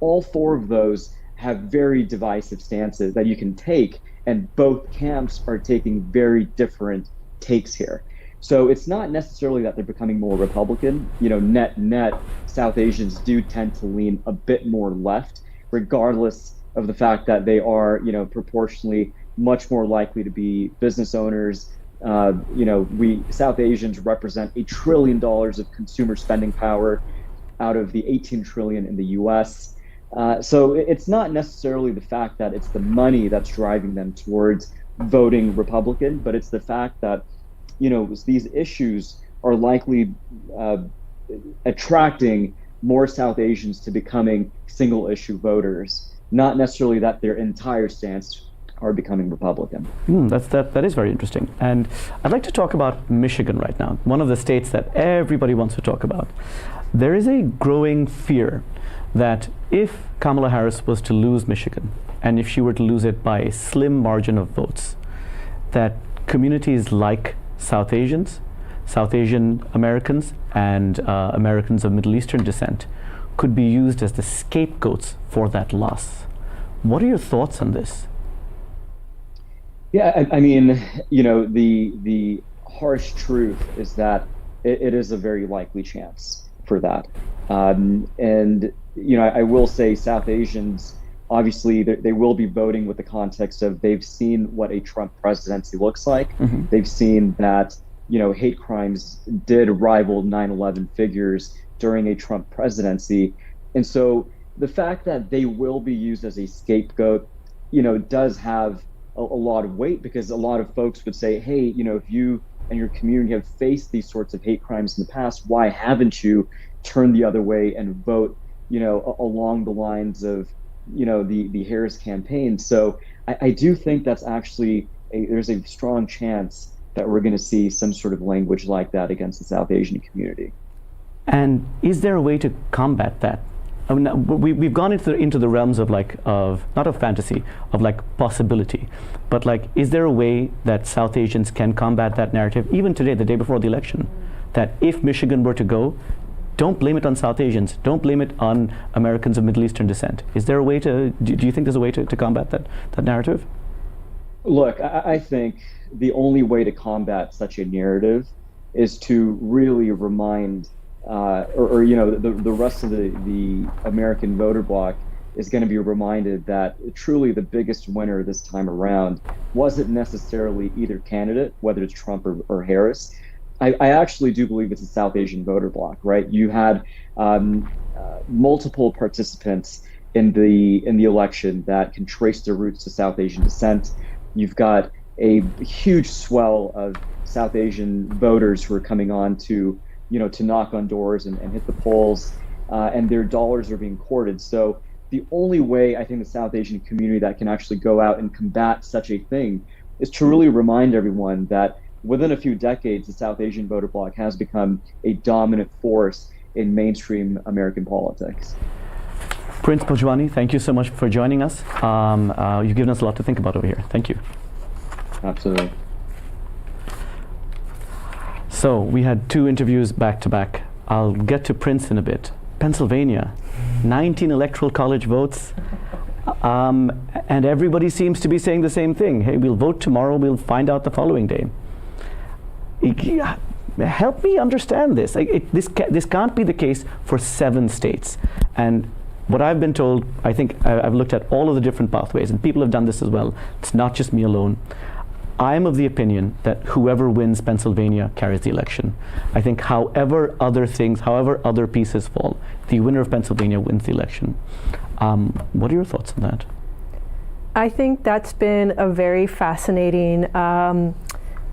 All four of those have very divisive stances that you can take, and both camps are taking very different takes here. So it's not necessarily that they're becoming more Republican. Net, South Asians do tend to lean a bit more left, regardless of the fact that they are, proportionally much more likely to be business owners. We South Asians represent $1 trillion of consumer spending power out of the 18 trillion in the U.S. So it's not necessarily the fact that it's the money that's driving them towards voting Republican, but it's the fact that, these issues are likely attracting more South Asians to becoming single issue voters, not necessarily that their entire stance are becoming Republican. That is very interesting. And I'd like to talk about Michigan right now, one of the states that everybody wants to talk about. There is a growing fear that if Kamala Harris was to lose Michigan, and if she were to lose it by a slim margin of votes, that communities like South Asians, South Asian Americans, and Americans of Middle Eastern descent could be used as the scapegoats for that loss. What are your thoughts on this? Yeah, I mean, the harsh truth is that it is a very likely chance for that. And I will say South Asians, obviously, they will be voting with the context of they've seen what a Trump presidency looks like. Mm-hmm. They've seen that, hate crimes did rival 9/11 figures during a Trump presidency. And so the fact that they will be used as a scapegoat, does have a lot of weight, because a lot of folks would say, hey, if you and your community have faced these sorts of hate crimes in the past, why haven't you turned the other way and vote, along the lines of, the Harris campaign? So I do think that's actually there's a strong chance that we're going to see some sort of language like that against the South Asian community. And is there a way to combat that? I mean, we've gone into the realms of not of fantasy, of possibility, but is there a way that South Asians can combat that narrative, even today, the day before the election, that if Michigan were to go, don't blame it on South Asians, don't blame it on Americans of Middle Eastern descent? Is there a way to, do you think there's a way to combat that narrative? Look, I think the only way to combat such a narrative is to really remind the rest of the American voter bloc is going to be reminded that truly the biggest winner this time around wasn't necessarily either candidate, whether it's Trump or Harris. I actually do believe it's a South Asian voter bloc, right? You had multiple participants in the election that can trace their roots to South Asian descent. You've got a huge swell of South Asian voters who are coming on to, to knock on doors and hit the polls, and their dollars are being courted. So the only way I think the South Asian community that can actually go out and combat such a thing is to really remind everyone that within a few decades, the South Asian voter bloc has become a dominant force in mainstream American politics. Prince Bhojwani, thank you so much for joining us. You've given us a lot to think about over here. Thank you. Absolutely. So we had 2 interviews back to back. I'll get to Prince in a bit. Pennsylvania, 19 electoral college votes. And everybody seems to be saying the same thing. Hey, we'll vote tomorrow, we'll find out the following day. Help me understand this. This can't be the case for 7 states. And what I've been told, I think I've looked at all of the different pathways, and people have done this as well. It's not just me alone. I'm of the opinion that whoever wins Pennsylvania carries the election. I think however other pieces fall, the winner of Pennsylvania wins the election. What are your thoughts on that? I think that's been a very fascinating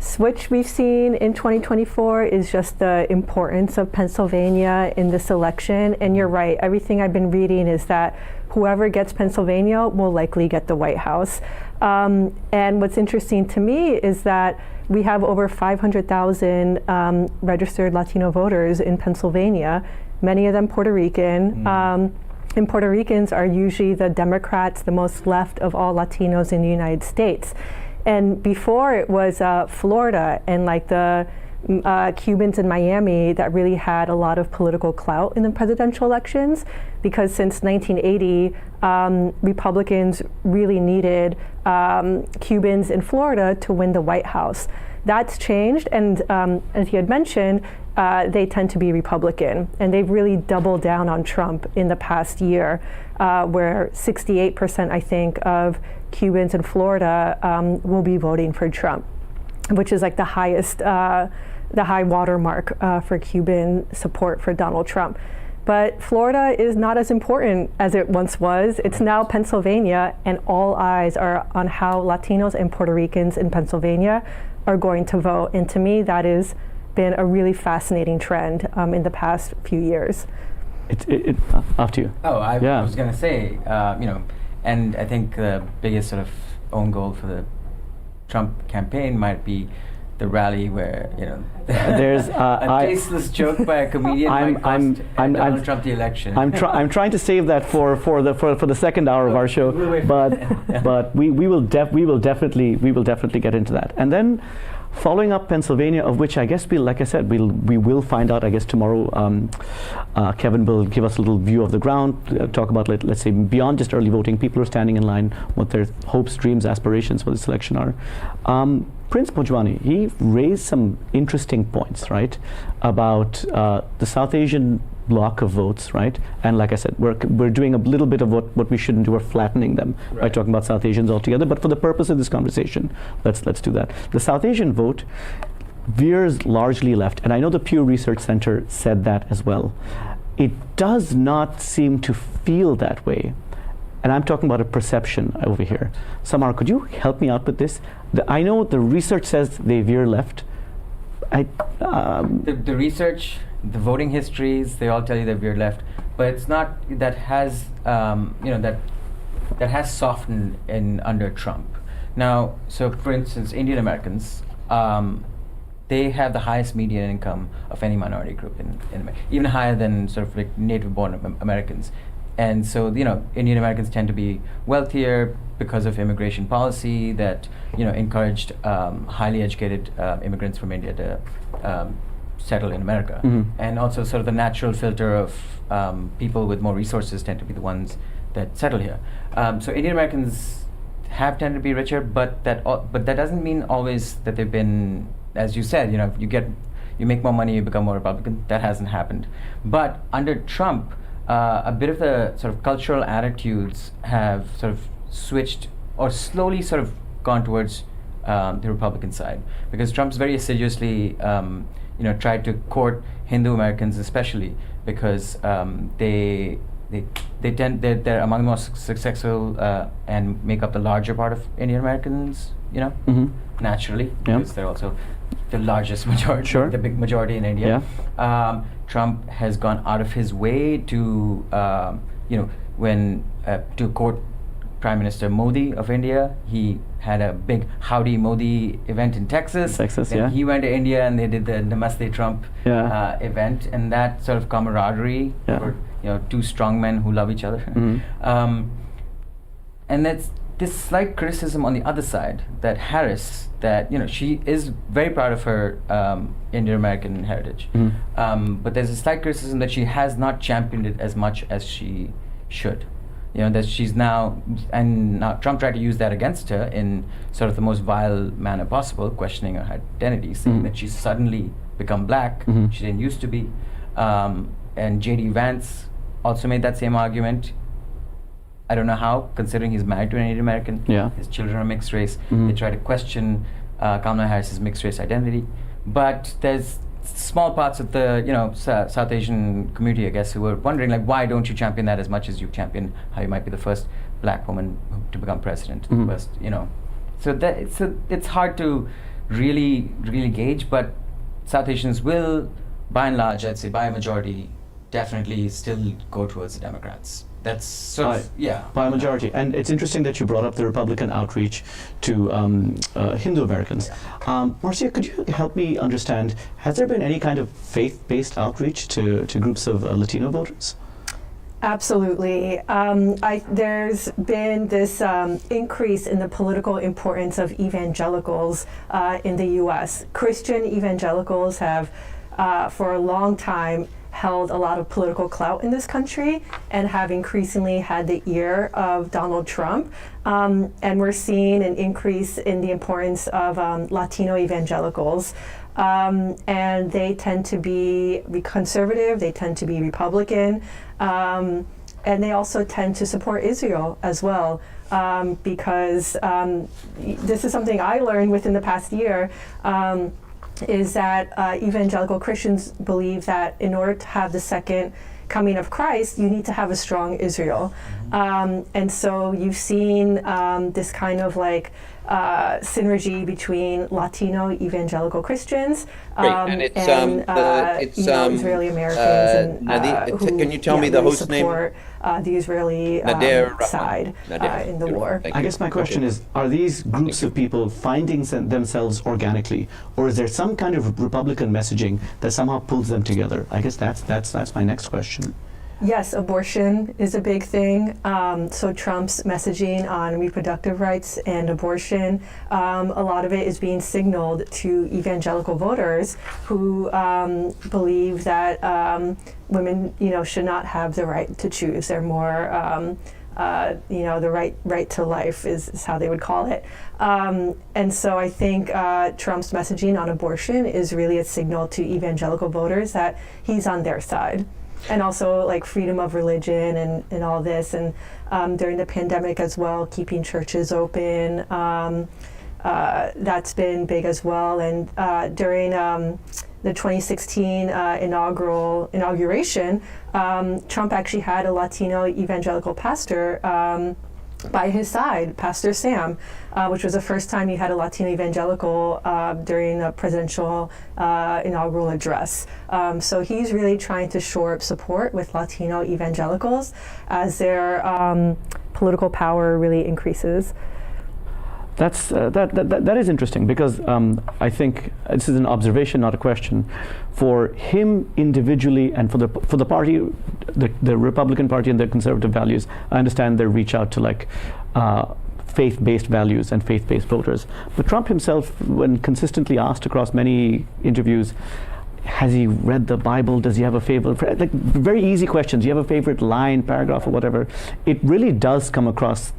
switch we've seen in 2024 is just the importance of Pennsylvania in this election. And you're right, everything I've been reading is that whoever gets Pennsylvania will likely get the White House. And what's interesting to me is that we have over 500,000 registered Latino voters in Pennsylvania, many of them Puerto Rican. And Puerto Ricans are usually the Democrats, the most left of all Latinos in the United States. And before it was Florida and like the Cubans in Miami that really had a lot of political clout in the presidential elections, because since 1980, Republicans really needed Cubans in Florida to win the White House. That's changed, and as you had mentioned, they tend to be Republican, and they've really doubled down on Trump in the past year, where 68%, I think, of Cubans in Florida will be voting for Trump, which is like the highest, the high watermark for Cuban support for Donald Trump. But Florida is not as important as it once was. It's now Pennsylvania, and all eyes are on how Latinos and Puerto Ricans in Pennsylvania are going to vote. And to me, that has been a really fascinating trend in the past few years. After you. Oh, I was going to say, and I think the biggest sort of own goal for the Trump campaign might be the rally where, there's a tasteless joke by a comedian might cost Donald Trump the election. I'm trying to save that for the second hour of our show, but we will definitely get into that. And then following up Pennsylvania, of which I guess we will find out, I guess, tomorrow. Kevin will give us a little view of the ground, talk about, let's say, beyond just early voting, people are standing in line, what their hopes, dreams, aspirations for this election are. Prince Bhojwani, he raised some interesting points, right, about the South Asian block of votes, right? And like I said, we're doing a little bit of what we shouldn't do. We're flattening them by talking about South Asians altogether. But for the purpose of this conversation, let's do that. The South Asian vote veers largely left, and I know the Pew Research Center said that as well. It does not seem to feel that way. And I'm talking about a perception over here. Samar, could you help me out with this? I know the research says they veer left. The research, the voting histories, they all tell you they veer left, but it's not that has that has softened under Trump. Now, so for instance, Indian Americans, they have the highest median income of any minority group in America, even higher than sort of like native-born Americans. And so, Indian Americans tend to be wealthier because of immigration policy that, encouraged highly educated immigrants from India to settle in America. Mm-hmm. And also sort of the natural filter of people with more resources tend to be the ones that settle here. So Indian Americans have tended to be richer, but that doesn't mean always that they've been, as you said, you make more money, you become more Republican. That hasn't happened. But under Trump, a bit of the sort of cultural attitudes have sort of switched or slowly sort of gone towards the Republican side, because Trump's very assiduously tried to court Hindu Americans, especially because they they're among the most successful and make up the larger part of Indian Americans, naturally, because they're also the largest majority, the big majority in India. Trump has gone out of his way to, when to court Prime Minister Modi of India. He had a big Howdy Modi event in Texas. Then he went to India and they did the Namaste Trump event, and that sort of camaraderie for two strong men who love each other. And that's this slight criticism on the other side that Harris, that she is very proud of her Indian American heritage, but there's a slight criticism that she has not championed it as much as she should. That she's now Trump tried to use that against her in sort of the most vile manner possible, questioning her identity, saying that she's suddenly become black. She didn't used to be. And J.D. Vance also made that same argument. I don't know how, considering he's married to an Indian American. His children are mixed race. They try to question Kamala Harris's mixed race identity. But there's small parts of the South Asian community, I guess, who were wondering, like, why don't you champion that as much as you champion how you might be the first black woman to become president? First, so it's hard to really gauge, but South Asians will, by and large, I'd say by a majority, definitely still go towards the Democrats. That's sort of, by a majority. And it's interesting that you brought up the Republican outreach to Hindu Americans. Marcia, could you help me understand, has there been any kind of faith-based outreach to groups of Latino voters? Absolutely. There's been this increase in the political importance of evangelicals in the U.S. Christian evangelicals have, for a long time, held a lot of political clout in this country and have increasingly had the ear of Donald Trump. And we're seeing an increase in the importance of Latino evangelicals. And they tend to be conservative, they tend to be Republican, and they also tend to support Israel as well. Because this is something I learned within the past year, is that evangelical Christians believe that in order to have the second coming of Christ, you need to have a strong Israel. And so you've seen this kind of like synergy between Latino evangelical Christians and Israeli Americans can you tell me the host name? Support the Israeli side in the war. I guess my question is, are these groups of people finding themselves organically, or is there some kind of Republican messaging that somehow pulls them together? I guess that's my next question. Yes, abortion is a big thing. So Trump's messaging on reproductive rights and abortion, a lot of it is being signaled to evangelical voters who believe that women, should not have the right to choose. They're more, the right to life is how they would call it. And so I think Trump's messaging on abortion is really a signal to evangelical voters that he's on their side. And also like freedom of religion and all this, and during the pandemic as well, keeping churches open, that's been big as well. And during the 2016 inauguration, Trump actually had a Latino evangelical pastor by his side, Pastor Sam, which was the first time he had a Latino evangelical during a presidential inaugural address. So he's really trying to shore up support with Latino evangelicals as their political power really increases. That is interesting, because I think this is an observation, not a question. For him individually, and for the party, the Republican Party and their conservative values, I understand they reach out to like faith-based values and faith-based voters. But Trump himself, when consistently asked across many interviews, has he read the Bible? Does he have a favorite? Like very easy questions. Do you have a favorite line, paragraph, or whatever? It really does come across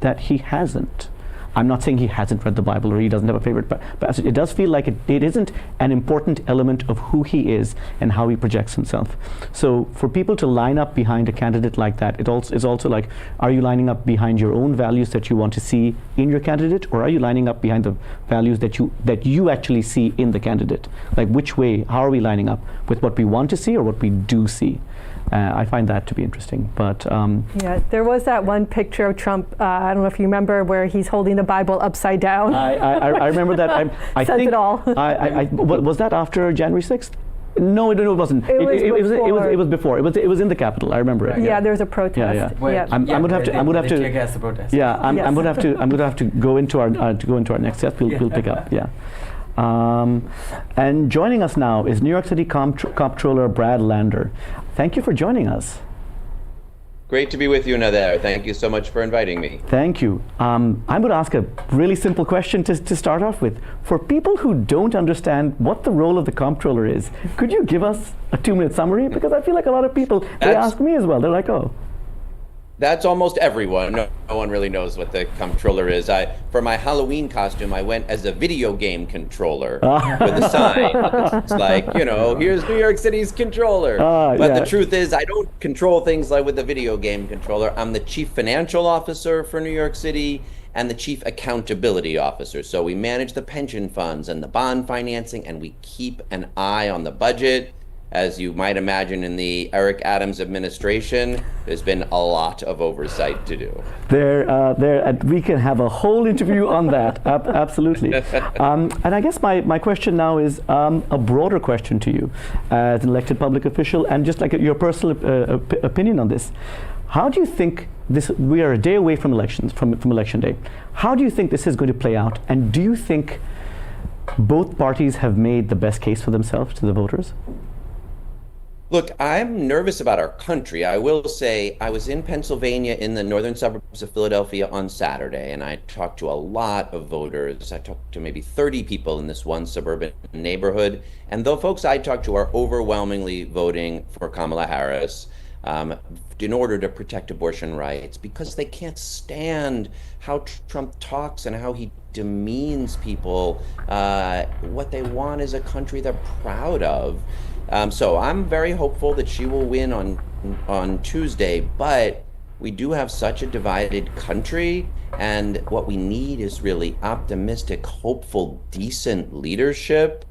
that he hasn't. I'm not saying he hasn't read the Bible or he doesn't have a favorite passage. It does feel like it isn't an important element of who he is and how he projects himself. So for people to line up behind a candidate like that, it's also like, are you lining up behind your own values that you want to see in your candidate, or are you lining up behind the values that you actually see in the candidate? Like which way, how are we lining up with what we want to see or what we do see? I find that to be interesting. But Yeah, there was that one picture of Trump, I don't know if you remember, where he's holding the Bible upside down. I remember that. I Says think it all. Was that after January 6th? No, it wasn't. It was before. It was in the Capitol. I remember it. Yeah, there was a protest. Yeah. Wait, Yeah. I'm gonna have to. Tear gas the protest. Yeah, I'm Yes. gonna have to go into our next step. We'll pick up. Yeah. And joining us now is New York City Comptroller Brad Lander. Thank you for joining us. Great to be with you, Nader. Thank you so much for inviting me. Thank you. I'm going to ask a really simple question to start off with. For people who don't understand what the role of the comptroller is, could you give us a 2-minute summary? Because I feel like a lot of people, they ask me as well. They're like, oh. That's almost everyone. No one really knows what the comptroller is. For my Halloween costume, I went as a video game controller with a sign. It's like, here's New York City's controller. But the truth is, I don't control things like with the video game controller. I'm the chief financial officer for New York City and the chief accountability officer. So we manage the pension funds and the bond financing, and we keep an eye on the budget. As you might imagine, in the Eric Adams administration, there's been a lot of oversight to do. We can have a whole interview on that. Absolutely. And I guess my question now is a broader question to you as an elected public official, and just like your personal opinion on this. How do you think we are a day away from elections, from election day. How do you think this is going to play out? And do you think both parties have made the best case for themselves to the voters? Look, I'm nervous about our country. I will say I was in Pennsylvania in the northern suburbs of Philadelphia on Saturday, and I talked to a lot of voters. I talked to maybe 30 people in this one suburban neighborhood. And the folks I talked to are overwhelmingly voting for Kamala Harris in order to protect abortion rights, because they can't stand how Trump talks and how he demeans people. What they want is a country they're proud of. So I'm very hopeful that she will win on Tuesday, but we do have such a divided country, and what we need is really optimistic, hopeful, decent leadership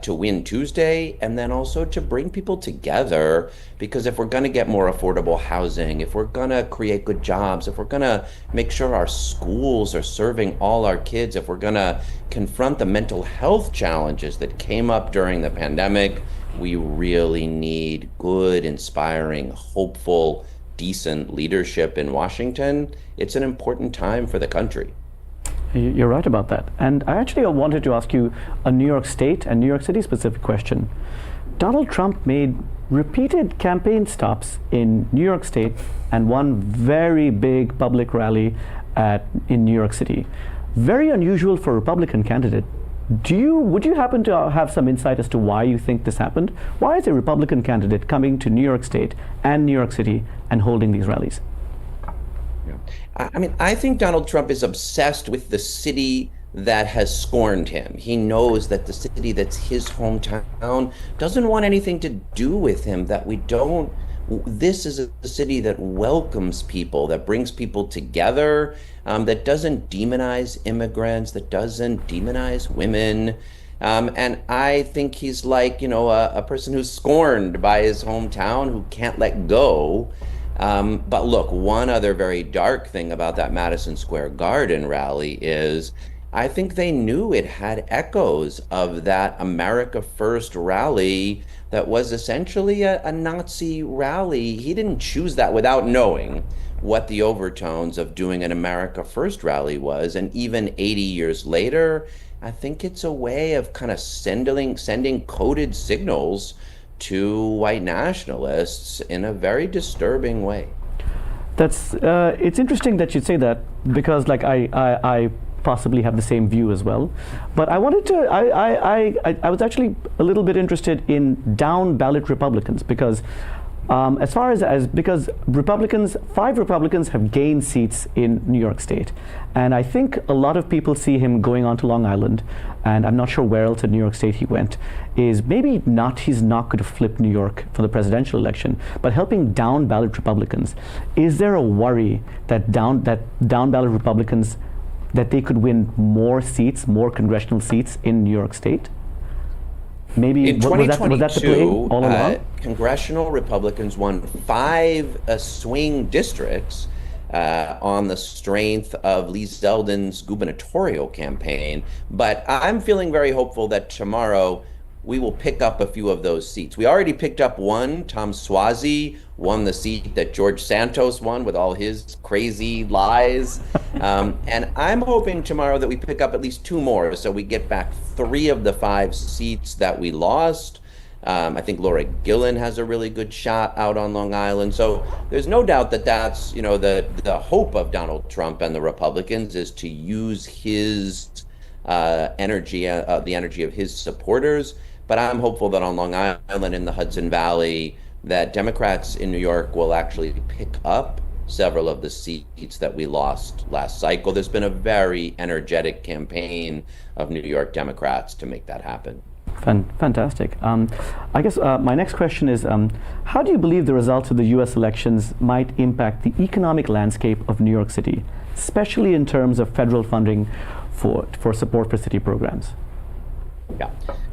to win Tuesday, and then also to bring people together, because if we're going to get more affordable housing, if we're going to create good jobs, if we're going to make sure our schools are serving all our kids, if we're going to confront the mental health challenges that came up during the pandemic, we really need good, inspiring, hopeful, decent leadership in Washington. It's an important time for the country. You're right about that. And I actually wanted to ask you a New York State and New York City specific question. Donald Trump made repeated campaign stops in New York State and one very big public rally in New York City. Very unusual for a Republican candidate. Would you happen to have some insight as to why you think this happened? Why is a Republican candidate coming to New York State and New York City and holding these rallies? I mean, I think Donald Trump is obsessed with the city that has scorned him. He knows that the city that's his hometown doesn't want anything to do with him, that we don't. This is a city that welcomes people, that brings people together, that doesn't demonize immigrants, that doesn't demonize women. And I think he's like, a person who's scorned by his hometown, who can't let go. But look, one other very dark thing about that Madison Square Garden rally is I think they knew it had echoes of that America First rally that was essentially a Nazi rally. He didn't choose that without knowing what the overtones of doing an America First rally was. And even 80 years later, I think it's a way of kind of sending coded signals to white nationalists in a very disturbing way. It's interesting that you say that, because like I possibly have the same view as well. But I wanted to, I was actually a little bit interested in down ballot Republicans, because because five Republicans have gained seats in New York State. And I think a lot of people see him going on to Long Island, and I'm not sure where else in New York State he went, is maybe he's not going to flip New York for the presidential election, but helping down ballot Republicans. Is there a worry that down ballot Republicans, that they could win more seats, more congressional seats in New York State? maybe In was that the 2022, play all along? congressional Republicans won 5 swing districts on the strength of Lee Zeldin's gubernatorial campaign. But I'm feeling very hopeful that tomorrow we will pick up a few of those seats. We already picked up one. Tom Suozzi won the seat that George Santos won with all his crazy lies. And I'm hoping tomorrow that we pick up at least 2 more, so we get back 3 of the 5 seats that we lost. I think Laura Gillen has a really good shot out on Long Island. So there's no doubt that that's, the hope of Donald Trump and the Republicans is to use his energy, the energy of his supporters. But I'm hopeful that on Long Island in the Hudson Valley, that Democrats in New York will actually pick up several of the seats that we lost last cycle. There's been a very energetic campaign of New York Democrats to make that happen. Fantastic. I guess my next question is, how do you believe the results of the U.S. elections might impact the economic landscape of New York City, especially in terms of federal funding for support for city programs? Yeah.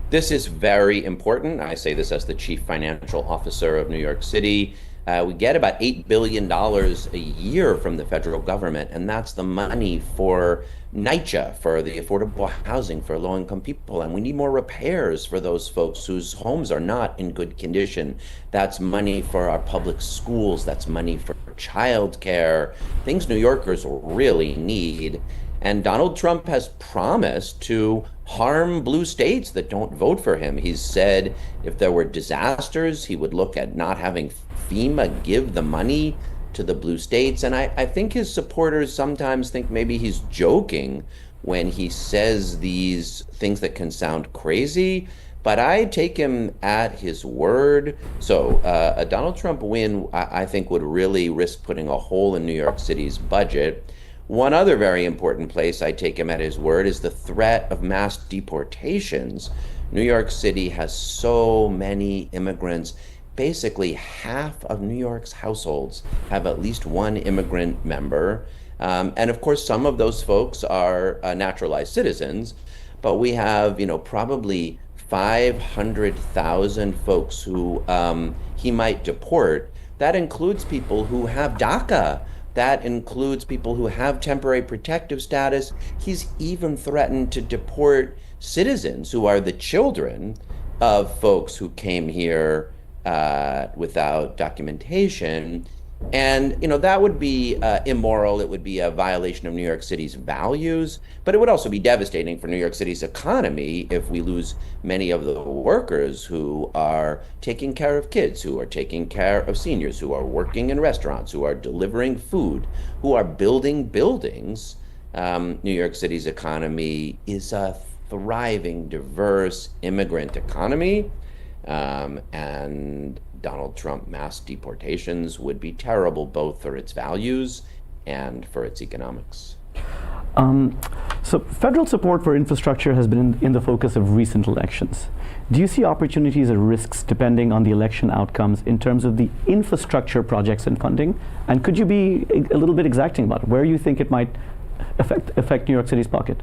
This is very important. I say this as the chief financial officer of New York City. We get about $8 billion a year from the federal government, and that's the money for NYCHA, for the affordable housing for low-income people. And we need more repairs for those folks whose homes are not in good condition. That's money for our public schools. That's money for childcare, things New Yorkers really need. And Donald Trump has promised to harm blue states that don't vote for him. He's said if there were disasters, he would look at not having FEMA give the money to the blue states. And I think his supporters sometimes think maybe he's joking when he says these things that can sound crazy, but I take him at his word. So a Donald Trump win, I think, would really risk putting a hole in New York City's budget. One other very important place I take him at his word is the threat of mass deportations. New York City has so many immigrants. Basically, half of New York's households have at least one immigrant member. And of course, some of those folks are naturalized citizens, but we have, probably 500,000 folks who he might deport. That includes people who have DACA. That includes people who have temporary protective status. He's even threatened to deport citizens who are the children of folks who came here without documentation. And, that would be immoral. It would be a violation of New York City's values, but it would also be devastating for New York City's economy if we lose many of the workers who are taking care of kids, who are taking care of seniors, who are working in restaurants, who are delivering food, who are building buildings. New York City's economy is a thriving, diverse immigrant economy. And Donald Trump mass deportations would be terrible both for its values and for its economics. So federal support for infrastructure has been in the focus of recent elections. Do you see opportunities or risks depending on the election outcomes in terms of the infrastructure projects and funding? And could you be a little bit exacting about where you think it might affect New York City's pocket?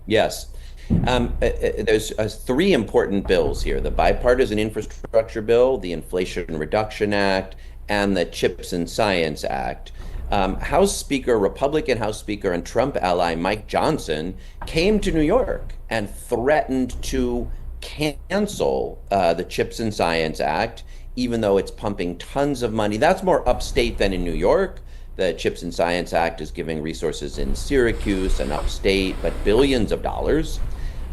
Yes. There's 3 important bills here: the bipartisan infrastructure bill, the Inflation Reduction Act, and the Chips and Science Act. House Speaker, Republican House Speaker and Trump ally Mike Johnson came to New York and threatened to cancel the Chips and Science Act, even though it's pumping tons of money. That's more upstate than in New York. The Chips and Science Act is giving resources in Syracuse and upstate, but billions of dollars.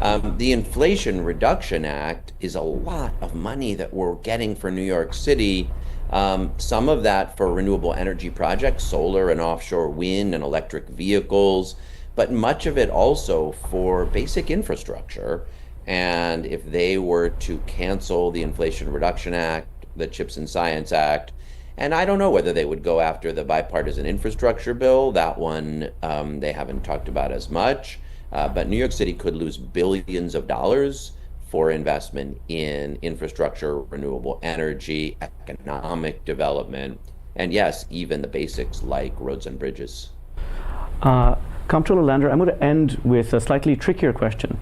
The Inflation Reduction Act is a lot of money that we're getting for New York City. Some of that for renewable energy projects, solar and offshore wind and electric vehicles, but much of it also for basic infrastructure. And if they were to cancel the Inflation Reduction Act, the Chips and Science Act, and I don't know whether they would go after the bipartisan infrastructure bill. That one they haven't talked about as much. But New York City could lose billions of dollars for investment in infrastructure, renewable energy, economic development, and yes, even the basics like roads and bridges. Comptroller Lander, I'm going to end with a slightly trickier question.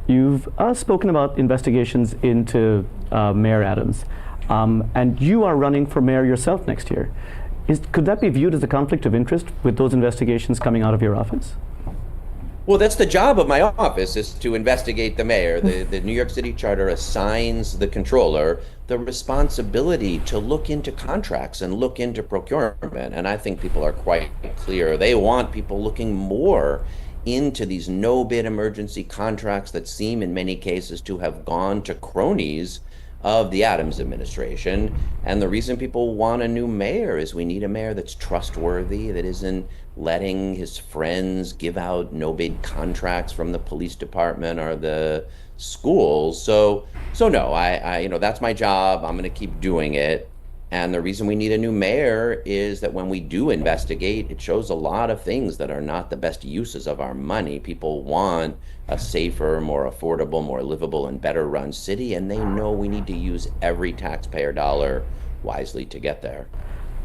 You've spoken about investigations into Mayor Adams, and you are running for mayor yourself next year. Could that be viewed as a conflict of interest with those investigations coming out of your office? Well, that's the job of my office, is to investigate the mayor. The New York City Charter assigns the controller the responsibility to look into contracts and look into procurement. And I think people are quite clear. They want people looking more into these no-bid emergency contracts that seem in many cases to have gone to cronies of the Adams administration. And the reason people want a new mayor is we need a mayor that's trustworthy, that isn't letting his friends give out no-bid contracts from the police department or the schools. So no, I that's my job. I'm going to keep doing it. And the reason we need a new mayor is that when we do investigate, it shows a lot of things that are not the best uses of our money. People want a safer, more affordable, more livable, and better run city, and they know we need to use every taxpayer dollar wisely to get there.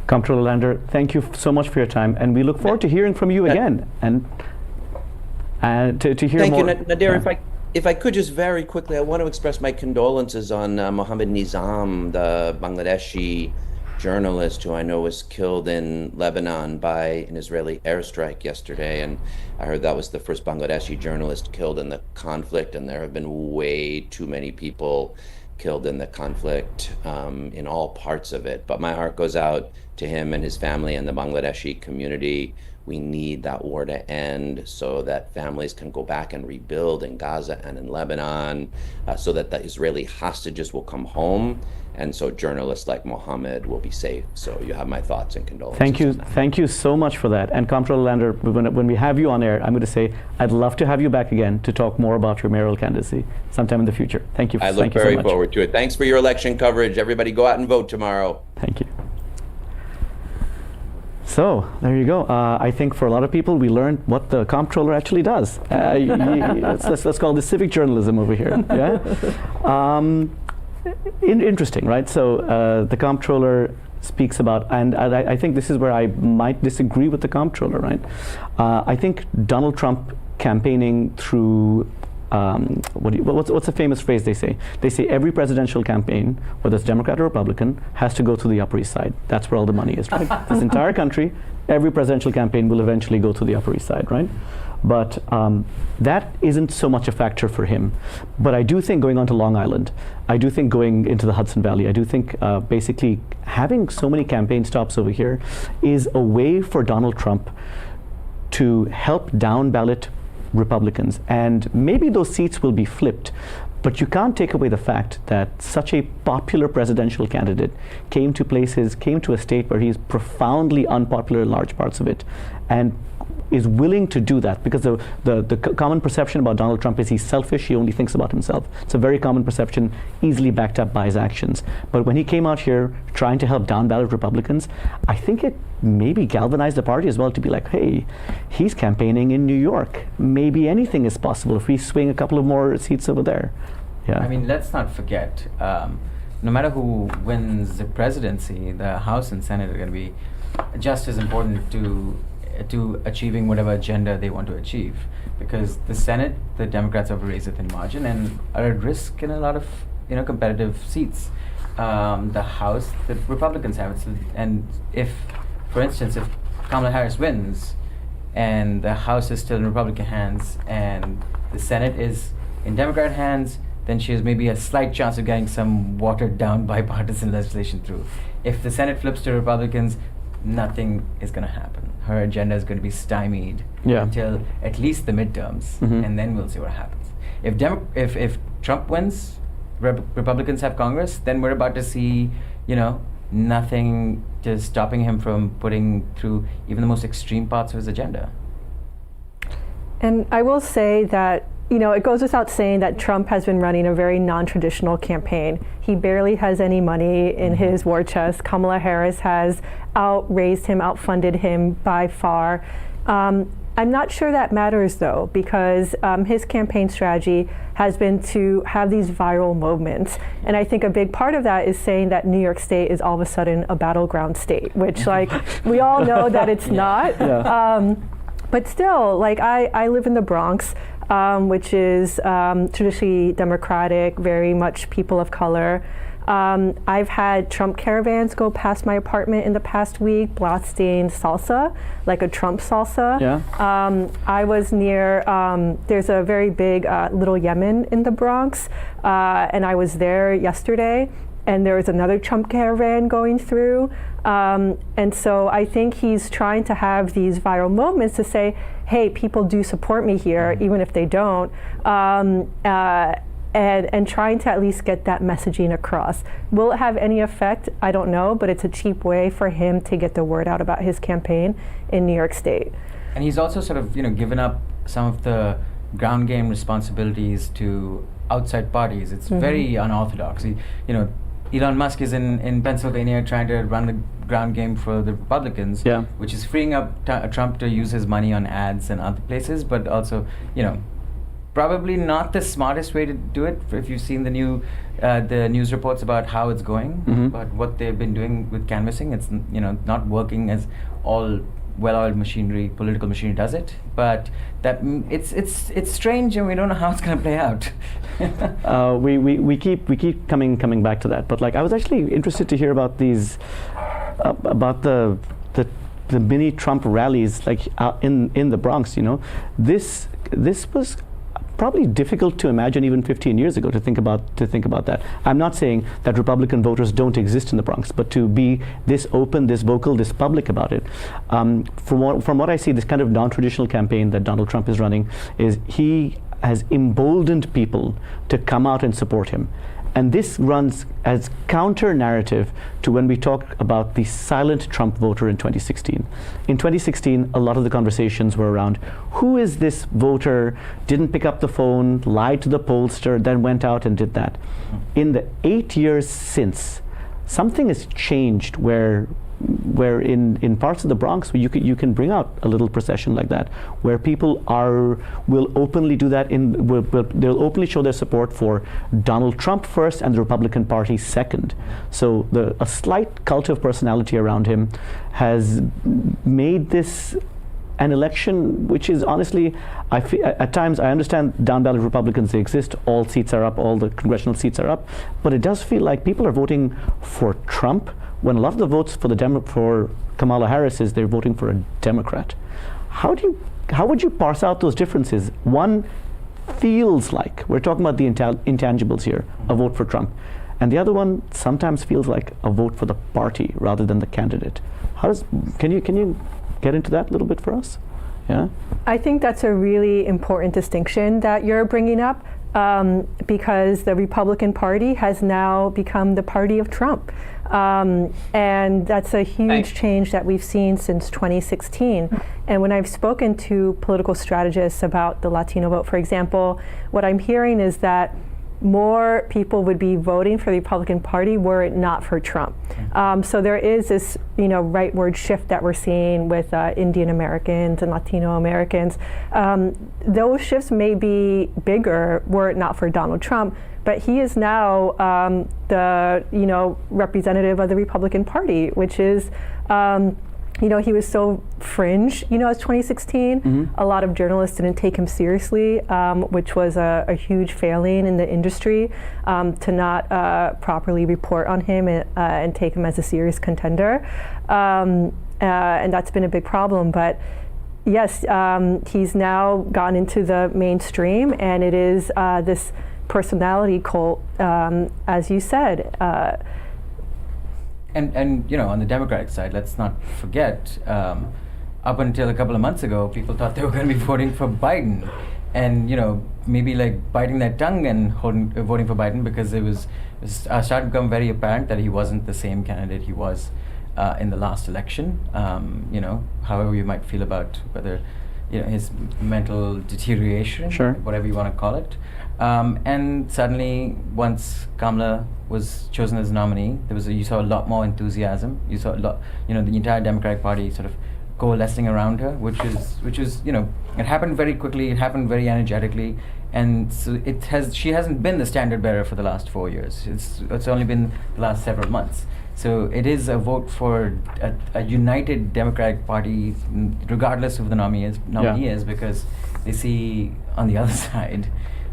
Comptroller Lander, thank you so much for your time, and we look forward to hearing from you again and to hear more. Thank you, Nadir. If I could just very quickly, I want to express my condolences on Mohammed Nizam, the Bangladeshi journalist who I know was killed in Lebanon by an Israeli airstrike yesterday. And I heard that was the first Bangladeshi journalist killed in the conflict, and there have been way too many people killed in the conflict in all parts of it. But my heart goes out to him and his family and the Bangladeshi community. We need that war to end so that families can go back and rebuild in Gaza and in Lebanon, so that the Israeli hostages will come home, and so journalists like Mohammed will be safe. So you have my thoughts and condolences. Thank you so much for that. And Comptroller Lander, when we have you on air, I'm going to say I'd love to have you back again to talk more about your mayoral candidacy sometime in the future. Thank you. I look very forward to it. Thanks for your election coverage. Everybody go out and vote tomorrow. Thank you. So there you go. I think for a lot of people, we learned what the comptroller actually does. Let's call this civic journalism over here. Yeah. Interesting, right? So the comptroller speaks about, and I think this is where I might disagree with the comptroller, right? I think Donald Trump campaigning through what's a famous phrase they say? They say every presidential campaign, whether it's Democrat or Republican, has to go to the Upper East Side. That's where all the money is, right? This entire country, every presidential campaign will eventually go to the Upper East Side, right? But that isn't so much a factor for him. But I do think going on to Long Island, I do think going into the Hudson Valley, I do think basically having so many campaign stops over here is a way for Donald Trump to help down ballot Republicans, and maybe those seats will be flipped, but you can't take away the fact that such a popular presidential candidate came to a state where he's profoundly unpopular in large parts of it, and is willing to do that, because the common perception about Donald Trump is he's selfish, he only thinks about himself. It's a very common perception, easily backed up by his actions. But when he came out here trying to help down ballot Republicans, I think it maybe galvanized the party as well to be like, hey, he's campaigning in New York. Maybe anything is possible if we swing a couple of more seats over there. Yeah. I mean, let's not forget, no matter who wins the presidency, the House and Senate are going to be just as important to achieving whatever agenda they want to achieve, because the Senate, the Democrats have a razor thin margin and are at risk in a lot of competitive seats. The House, the Republicans have it, and if, for instance, if Kamala Harris wins and the House is still in Republican hands and the Senate is in Democrat hands, then she has maybe a slight chance of getting some watered down bipartisan legislation through. If the Senate flips to Republicans, nothing is going to happen. Her agenda is going to be stymied until at least the midterms, and then we'll see what happens. If Trump wins, Republicans have Congress, then we're about to see, nothing just stopping him from putting through even the most extreme parts of his agenda. And I will say that, it goes without saying that Trump has been running a very non-traditional campaign. He barely has any money in his war chest. Kamala Harris has outraised him, outfunded him by far. I'm not sure that matters, though, because his campaign strategy has been to have these viral moments. And I think a big part of that is saying that New York State is all of a sudden a battleground state, which, we all know that it's not. But still, like I live in the Bronx, which is traditionally Democratic, very much people of color. I've had Trump caravans go past my apartment in the past week, blood-stained salsa, like a Trump salsa. Yeah. I was near, there's a very big Little Yemen in the Bronx, and I was there yesterday, and there was another Trump caravan going through. And so I think he's trying to have these viral moments to say, hey, people do support me here, even if they don't. And trying to at least get that messaging across. Will it have any effect? I don't know, but it's a cheap way for him to get the word out about his campaign in New York State. And he's also sort of, given up some of the ground game responsibilities to outside parties. It's very unorthodox. Elon Musk is in Pennsylvania trying to run the ground game for the Republicans, which is freeing up Trump to use his money on ads and other places, but also, probably not the smartest way to do it. If you've seen the news reports about how it's going, but what they've been doing with canvassing, it's not working as all well-oiled machinery, political machinery does it. But that it's strange, and we don't know how it's going to play out. We keep coming back to that. But like, I was actually interested to hear about these about the mini Trump rallies, like in the Bronx. This was probably difficult to imagine even 15 years ago to think about that. I'm not saying that Republican voters don't exist in the Bronx, but to be this open, this vocal, this public about it. From what I see, this kind of non-traditional campaign that Donald Trump is running is he has emboldened people to come out and support him. And this runs as counter-narrative to when we talk about the silent Trump voter in 2016. In 2016, a lot of the conversations were around, who is this voter, didn't pick up the phone, lied to the pollster, then went out and did that. In the 8 years since, something has changed where in parts of the Bronx where you can bring out a little procession like that, where people will openly do that. They'll openly show their support for Donald Trump first and the Republican Party second. So a slight cult of personality around him has made this an election which is honestly, at times I understand down ballot Republicans, they exist, all seats are up, all the congressional seats are up, but it does feel like people are voting for Trump when a lot of the votes for Kamala Harris is they're voting for a Democrat. How would you parse out those differences? One feels like, we're talking about the intangibles here, a vote for Trump, and the other one sometimes feels like a vote for the party rather than the candidate. Can you get into that a little bit for us? Yeah. I think that's a really important distinction that you're bringing up, because the Republican Party has now become the party of Trump. And that's a huge change that we've seen since 2016. And when I've spoken to political strategists about the Latino vote, for example, what I'm hearing is that more people would be voting for the Republican Party were it not for Trump. So there is this, rightward shift that we're seeing with Indian Americans and Latino Americans. Those shifts may be bigger were it not for Donald Trump, but he is now the representative of the Republican Party, which is he was so fringe, as 2016. A lot of journalists didn't take him seriously, which was a huge failing in the industry, to not properly report on him and take him as a serious contender. And that's been a big problem. But yes, he's now gone into the mainstream, and it is this personality cult, as you said. And on the Democratic side, let's not forget, up until a couple of months ago, people thought they were going to be voting for Biden, and maybe like biting their tongue and voting for Biden, because it started to become very apparent that he wasn't the same candidate he was in the last election. However you might feel about whether his mental deterioration, whatever you want to call it. And suddenly, once Kamala was chosen as nominee, you saw a lot more enthusiasm. You saw a lot, the entire Democratic Party sort of coalescing around her, which is, it happened very quickly. It happened very energetically, and so she hasn't been the standard bearer for the last 4 years. It's only been the last several months. So it is a vote for a united Democratic Party, regardless of the nominee is, because they see on the other side,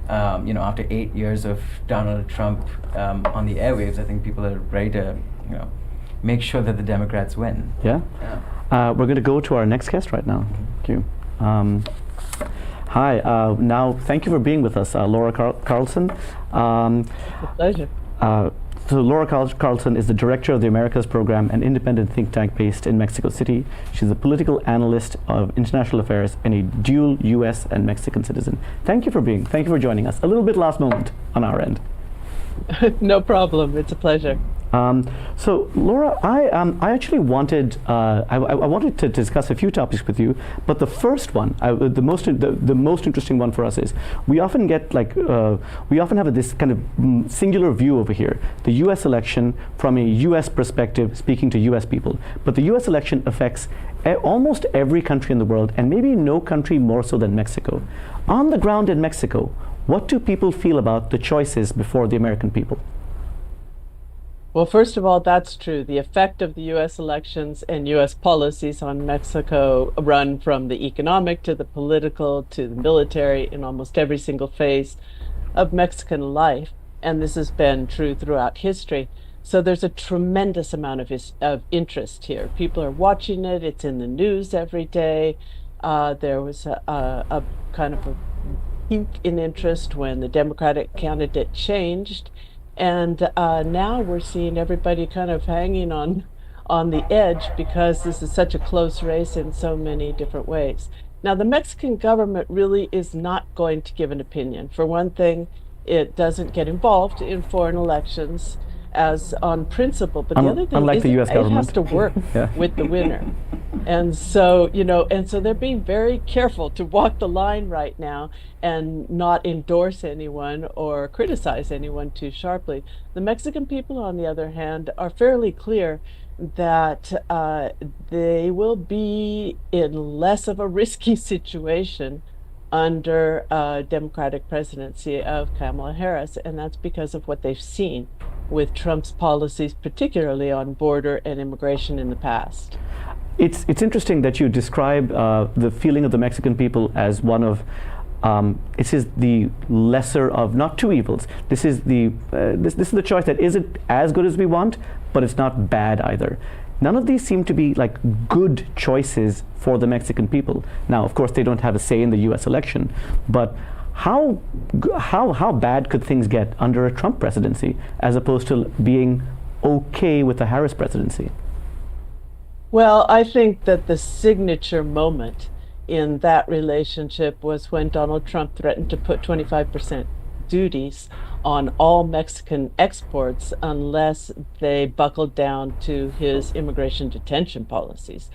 after 8 years of Donald Trump on the airwaves, I think people are ready to, make sure that the Democrats win. Yeah. We're going to go to our next guest right now. Thank you. Hi. Now, thank you for being with us, Laura Carlson. A pleasure. So Laura Carlson is the director of the Americas Program, an independent think tank based in Mexico City. She's a political analyst of international affairs and a dual U.S. and Mexican citizen. Thank you for joining us. A little bit last moment on our end. No problem. It's a pleasure. So Laura, I actually wanted I wanted to discuss a few topics with you, but the first one, the most interesting one for us is we often have this kind of singular view over here, the U.S. election from a U.S. perspective, speaking to U.S. people, but the U.S. election affects almost every country in the world, and maybe no country more so than Mexico. On the ground in Mexico, what do people feel about the choices before the American people? Well, first of all, that's true. The effect of the U.S. elections and U.S. policies on Mexico run from the economic to the political to the military in almost every single phase of Mexican life. And this has been true throughout history. So there's a tremendous amount of interest here. People are watching it. It's in the news every day. There was a kind of a peak in interest when the Democratic candidate changed. And now we're seeing everybody kind of hanging on the edge because this is such a close race in so many different ways. Now, the Mexican government really is not going to give an opinion. For one thing, it doesn't get involved in foreign elections as on principle. But the other thing is the US it has to work with the winner. And so, they're being very careful to walk the line right now and not endorse anyone or criticize anyone too sharply. The Mexican people, on the other hand, are fairly clear that they will be in less of a risky situation under Democratic presidency of Kamala Harris, and that's because of what they've seen with Trump's policies, particularly on border and immigration in the past. It's interesting that you describe the feeling of the Mexican people as one of this is the lesser of not two evils. This is the choice that isn't as good as we want, but it's not bad either. None of these seem to be like good choices for the Mexican people. Now, of course, they don't have a say in the U.S. election, but how bad could things get under a Trump presidency as opposed to being okay with the Harris presidency? Well, I think that the signature moment in that relationship was when Donald Trump threatened to put 25% duties on all Mexican exports unless they buckled down to his immigration detention policies.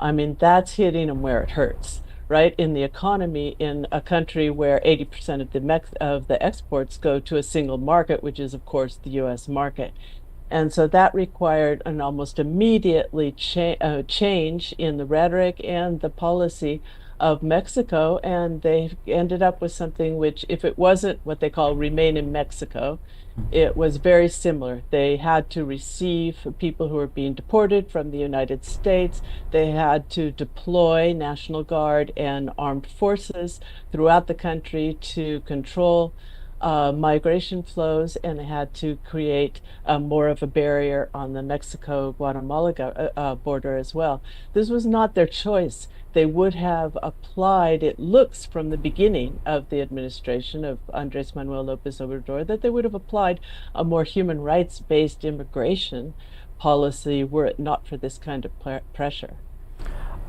I mean, that's hitting them where it hurts, right? In the economy, in a country where 80% of the exports go to a single market, which is, of course, the U.S. market. And so that required an almost immediately change in the rhetoric and the policy of Mexico, and they ended up with something which, if it wasn't what they call remain in Mexico, it was very similar. They had to receive people who were being deported from the United States. They had to deploy National Guard and armed forces throughout the country to control migration flows, and they had to create more of a barrier on the Mexico-Guatemala border as well. This was not their choice. They would have applied, it looks from the beginning of the administration of Andres Manuel Lopez Obrador, that they would have applied a more human rights-based immigration policy were it not for this kind of pressure.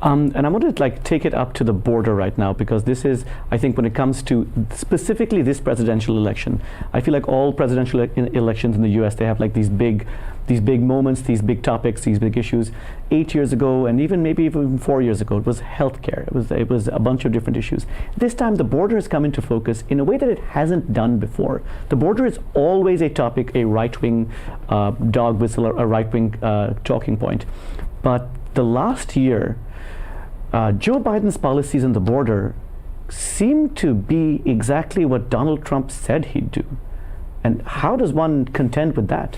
And I want to take it up to the border right now, because this is, I think, when it comes to specifically this presidential election, I feel like all presidential elections in the U.S., they have these big moments, these big topics, these big issues. 8 years ago, and maybe even 4 years ago, it was healthcare. It was a bunch of different issues. This time, the border has come into focus in a way that it hasn't done before. The border is always a topic, a right-wing dog whistle, or a right-wing talking point. But the last year, Joe Biden's policies on the border seem to be exactly what Donald Trump said he'd do. And how does one contend with that?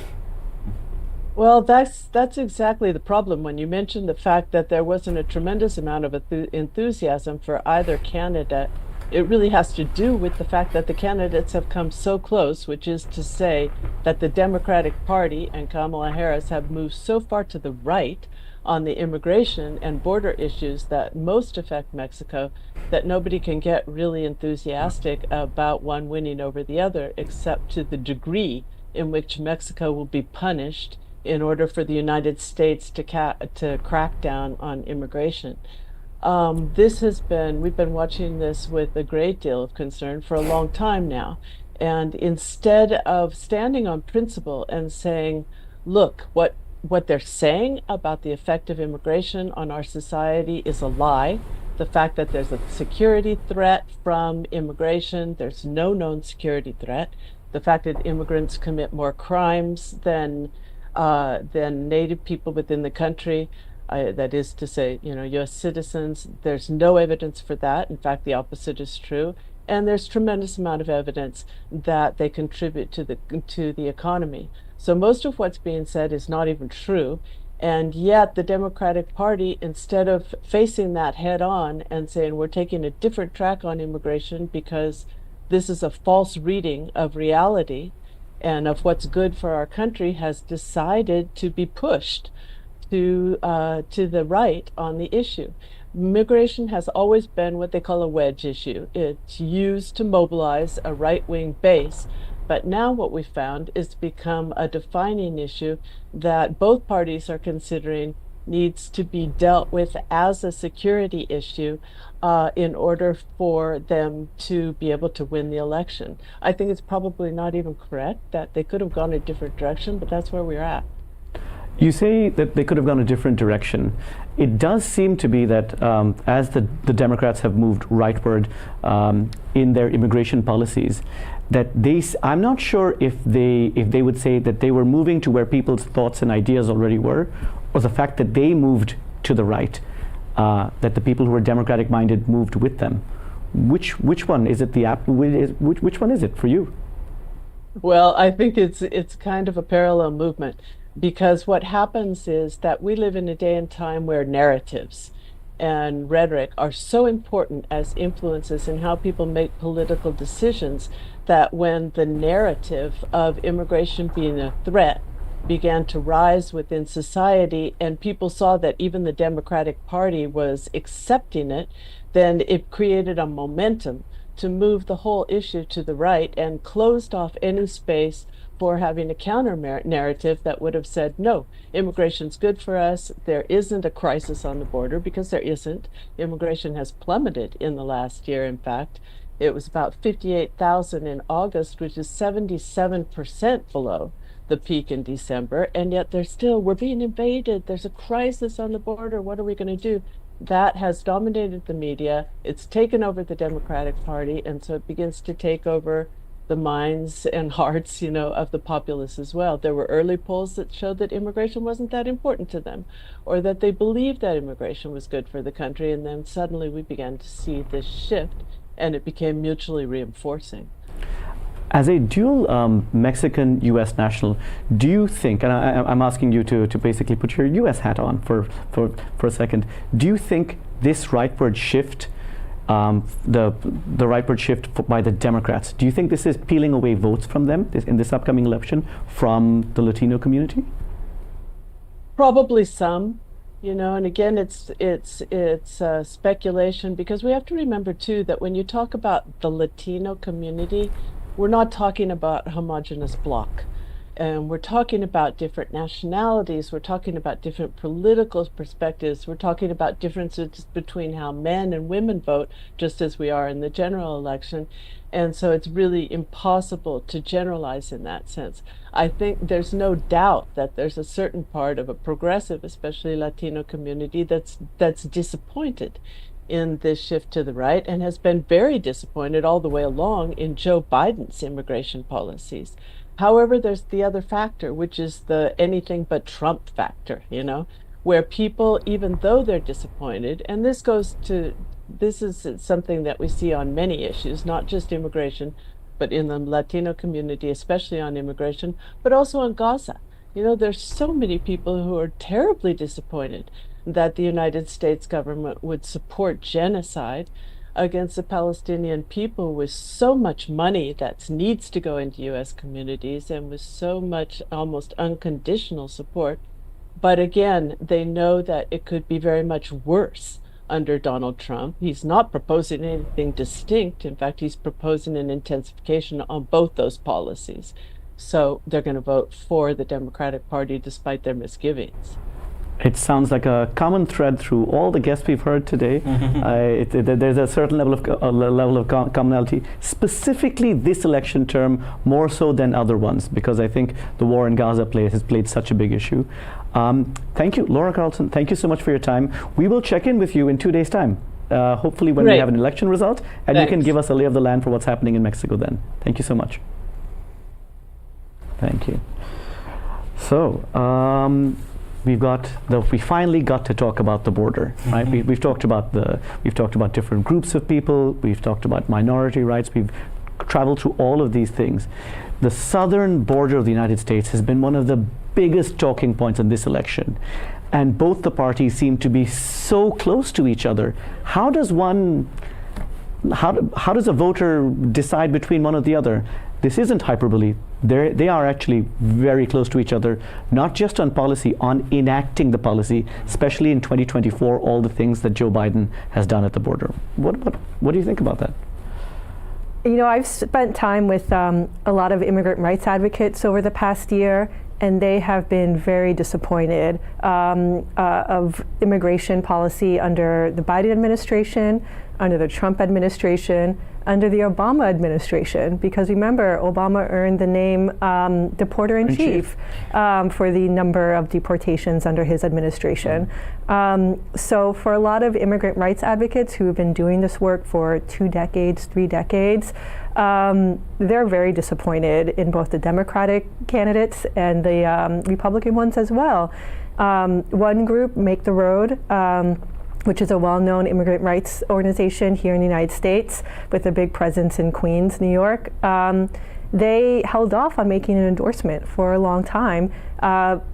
Well, that's exactly the problem. When you mentioned the fact that there wasn't a tremendous amount of enthusiasm for either candidate, it really has to do with the fact that the candidates have come so close, which is to say that the Democratic Party and Kamala Harris have moved so far to the right on the immigration and border issues that most affect Mexico that nobody can get really enthusiastic about one winning over the other, except to the degree in which Mexico will be punished in order for the United States to crack down on immigration. We've been watching this with a great deal of concern for a long time now. And instead of standing on principle and saying, look, what they're saying about the effect of immigration on our society is a lie. The fact that there's a security threat from immigration, there's no known security threat. The fact that immigrants commit more crimes than native people within the country, that is to say, U.S. citizens. There's no evidence for that. In fact, the opposite is true. And there's tremendous amount of evidence that they contribute to the economy. So most of what's being said is not even true. And yet the Democratic Party, instead of facing that head on and saying we're taking a different track on immigration because this is a false reading of reality and of what's good for our country, has decided to be pushed to the right on the issue. Immigration has always been what they call a wedge issue. It's used to mobilize a right-wing base, but now what we found is become a defining issue that both parties are considering needs to be dealt with as a security issue in order for them to be able to win the election. I think it's probably not even correct that they could have gone a different direction, but that's where we're at. You say that they could have gone a different direction. It does seem to be that as the Democrats have moved rightward in their immigration policies, that I'm not sure if they would say that they were moving to where people's thoughts and ideas already were, or the fact that they moved to the right, that the people who were Democratic minded moved with them. Which one is it? Which one is it for you? Well, I think it's kind of a parallel movement, because what happens is that we live in a day and time where narratives and rhetoric are so important as influences in how people make political decisions, that when the narrative of immigration being a threat began to rise within society and people saw that even the Democratic Party was accepting it, then it created a momentum to move the whole issue to the right and closed off any space for having a counter narrative that would have said, no, immigration's good for us. There isn't a crisis on the border, because there isn't. Immigration has plummeted in the last year. In fact, it was about 58,000 in August, which is 77% below the peak in December. And yet we're being invaded. There's a crisis on the border. What are we going to do? That has dominated the media. It's taken over the Democratic Party. And so it begins to take over the minds and hearts, of the populace as well. There were early polls that showed that immigration wasn't that important to them, or that they believed that immigration was good for the country. And then suddenly we began to see this shift, and it became mutually reinforcing. As a dual Mexican-U.S. national, do you think, and I'm asking you to basically put your U.S. hat on for a second, do you think this rightward shift, the rightward shift by the Democrats, do you think this is peeling away votes from them in this upcoming election from the Latino community? Probably some, and again, it's speculation, because we have to remember too that when you talk about the Latino community, we're not talking about a homogeneous bloc. And we're talking about different nationalities. We're talking about different political perspectives. We're talking about differences between how men and women vote, just as we are in the general election. And so it's really impossible to generalize in that sense. I think there's no doubt that there's a certain part of a progressive, especially Latino community, that's disappointed in this shift to the right, and has been very disappointed all the way along in Joe Biden's immigration policies. However, there's the other factor, which is the anything but Trump factor, where people, even though they're disappointed, and this is something that we see on many issues, not just immigration, but in the Latino community, especially on immigration, but also on Gaza. You know, there's so many people who are terribly disappointed that the United States government would support genocide against the Palestinian people with so much money that needs to go into U.S. communities and with so much almost unconditional support. But again, they know that it could be very much worse under Donald Trump. He's not proposing anything distinct. In fact, he's proposing an intensification on both those policies. So they're going to vote for the Democratic Party despite their misgivings. It sounds like a common thread through all the guests we've heard today. There's a certain level of commonality, specifically this election term, more so than other ones, because I think the war in Gaza has played such a big issue. Thank you, Laura Carlson. Thank you so much for your time. We will check in with you in 2 days' time, hopefully when we have an election result, and you can give us a lay of the land for what's happening in Mexico then. Thank you so much. Thank you. So, we finally got to talk about the border, right? We've talked about different groups of people. We've talked about minority rights. We've traveled through all of these things. The southern border of the United States has been one of the biggest talking points in this election, and both the parties seem to be so close to each other. How does a voter decide between one or the other? This isn't hyperbole. They are actually very close to each other, not just on policy, on enacting the policy, especially in 2024, all the things that Joe Biden has done at the border. What do you think about that? You know, I've spent time with a lot of immigrant rights advocates over the past year, and they have been very disappointed of immigration policy under the Biden administration, under the Trump administration, under the Obama administration, because remember, Obama earned the name Deporter-in-Chief for the number of deportations under his administration. So for a lot of immigrant rights advocates who have been doing this work for 2 decades, 3 decades, they're very disappointed in both the Democratic candidates and the Republican ones as well. One group, Make the Road, which is a well-known immigrant rights organization here in the United States with a big presence in Queens, New York. They held off on making an endorsement for a long time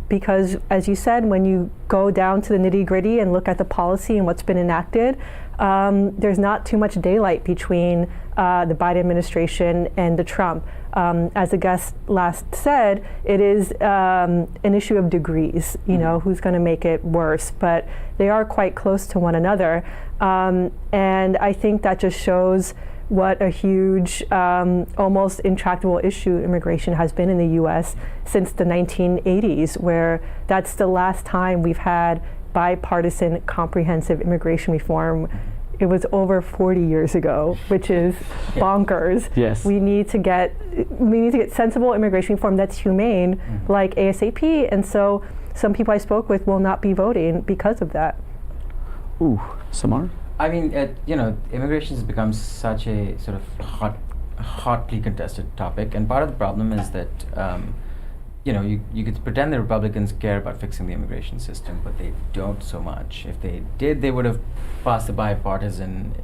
because, as you said, when you go down to the nitty-gritty and look at the policy and what's been enacted, there's not too much daylight between the Biden administration and the Trump. As the guest last said, it is an issue of degrees, you know, who's going to make it worse, but they are quite close to one another. And I think that just shows what a huge, almost intractable issue immigration has been in the U.S. since the 1980s, where that's the last time we've had bipartisan comprehensive immigration reform. It was over 40 years ago, which is bonkers. Yes. We need to get sensible immigration reform that's humane, like ASAP. And so some people I spoke with will not be voting because of that. Ooh, Samar? I mean, immigration has become such a sort of hotly contested topic, and part of the problem is that you could pretend the Republicans care about fixing the immigration system, but they don't so much. If they did, they would have passed the bipartisan,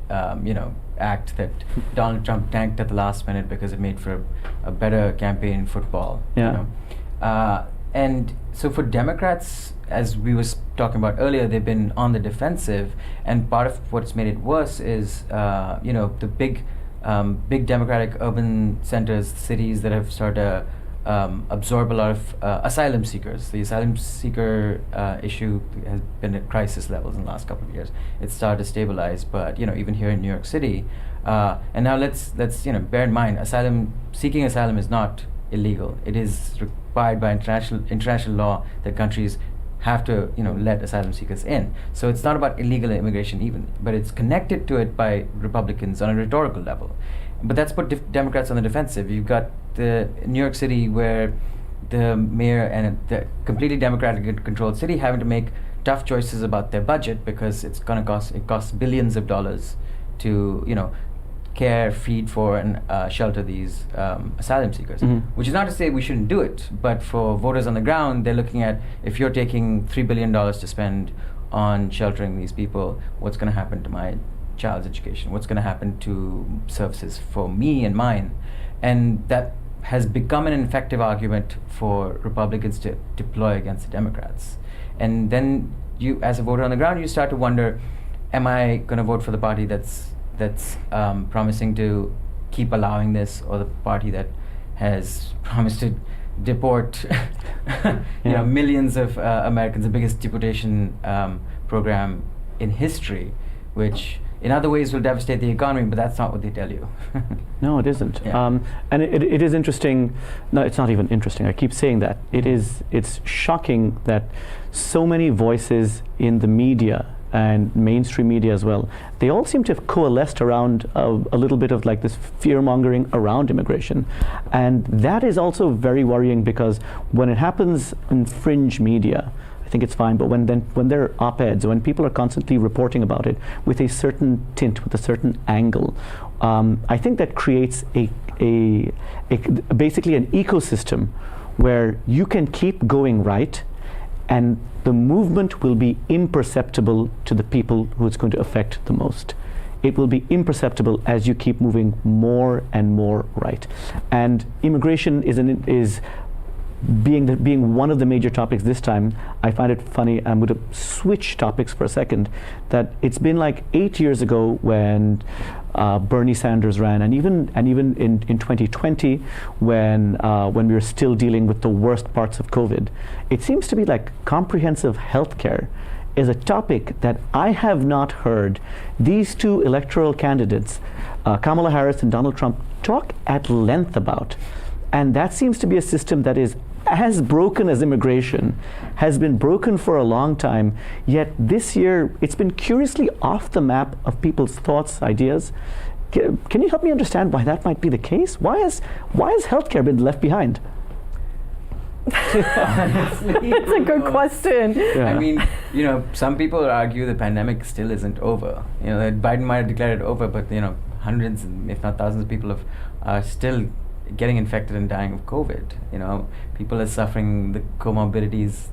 act that Donald Trump tanked at the last minute because it made for a better campaign football. Yeah. And so for Democrats, as we was talking about earlier, they've been on the defensive, and part of what's made it worse is, the big Democratic urban centers, cities that have started to absorb a lot of asylum seekers. The asylum seeker issue has been at crisis levels in the last couple of years. It's started to stabilize, but even here in New York City, and now let's bear in mind, seeking asylum is not illegal. It is required by international law that countries have to let asylum seekers in. So it's not about illegal immigration even, but it's connected to it by Republicans on a rhetorical level. But that's put Democrats on the defensive. You've got the New York City, where the mayor and the completely Democratically controlled city having to make tough choices about their budget because it costs billions of dollars to care, feed for, and shelter these asylum seekers. Which is not to say we shouldn't do it, but for voters on the ground, they're looking at, if you're taking $3 billion to spend on sheltering these people, what's going to happen to my child's education? What's going to happen to services for me and mine? And that has become an effective argument for Republicans to deploy against the Democrats. And then you, as a voter on the ground, you start to wonder, am I going to vote for the party that's promising to keep allowing this, or the party that has promised to deport millions of Americans, the biggest deportation program in history, which in other ways will devastate the economy, but that's not what they tell you. No, it isn't. Yeah. And it is interesting. No, it's not even interesting. I keep saying that. It's shocking that so many voices in the media and mainstream media as well, they all seem to have coalesced around a little bit of like this fear-mongering around immigration. And that is also very worrying, because when it happens in fringe media, I think it's fine, but when there are op-eds, when people are constantly reporting about it with a certain tint, with a certain angle, I think that creates basically an ecosystem where you can keep going right, and the movement will be imperceptible to the people who it's going to affect the most. It will be imperceptible as you keep moving more and more right. And immigration is being one of the major topics this time. I find it funny, I'm going to switch topics for a second, that it's been like 8 years ago when Bernie Sanders ran, and even in 2020 when we were still dealing with the worst parts of COVID. It seems to be like comprehensive healthcare is a topic that I have not heard these two electoral candidates, Kamala Harris and Donald Trump, talk at length about. And that seems to be a system that is as broken as immigration, has been broken for a long time, yet this year it's been curiously off the map of people's thoughts, ideas. Can you help me understand why that might be the case? Why has healthcare been left behind? That's a good question. Yeah. I mean, some people argue the pandemic still isn't over. That Biden might have declared it over, but hundreds, if not thousands of people are still getting infected and dying of COVID. People are suffering the comorbidities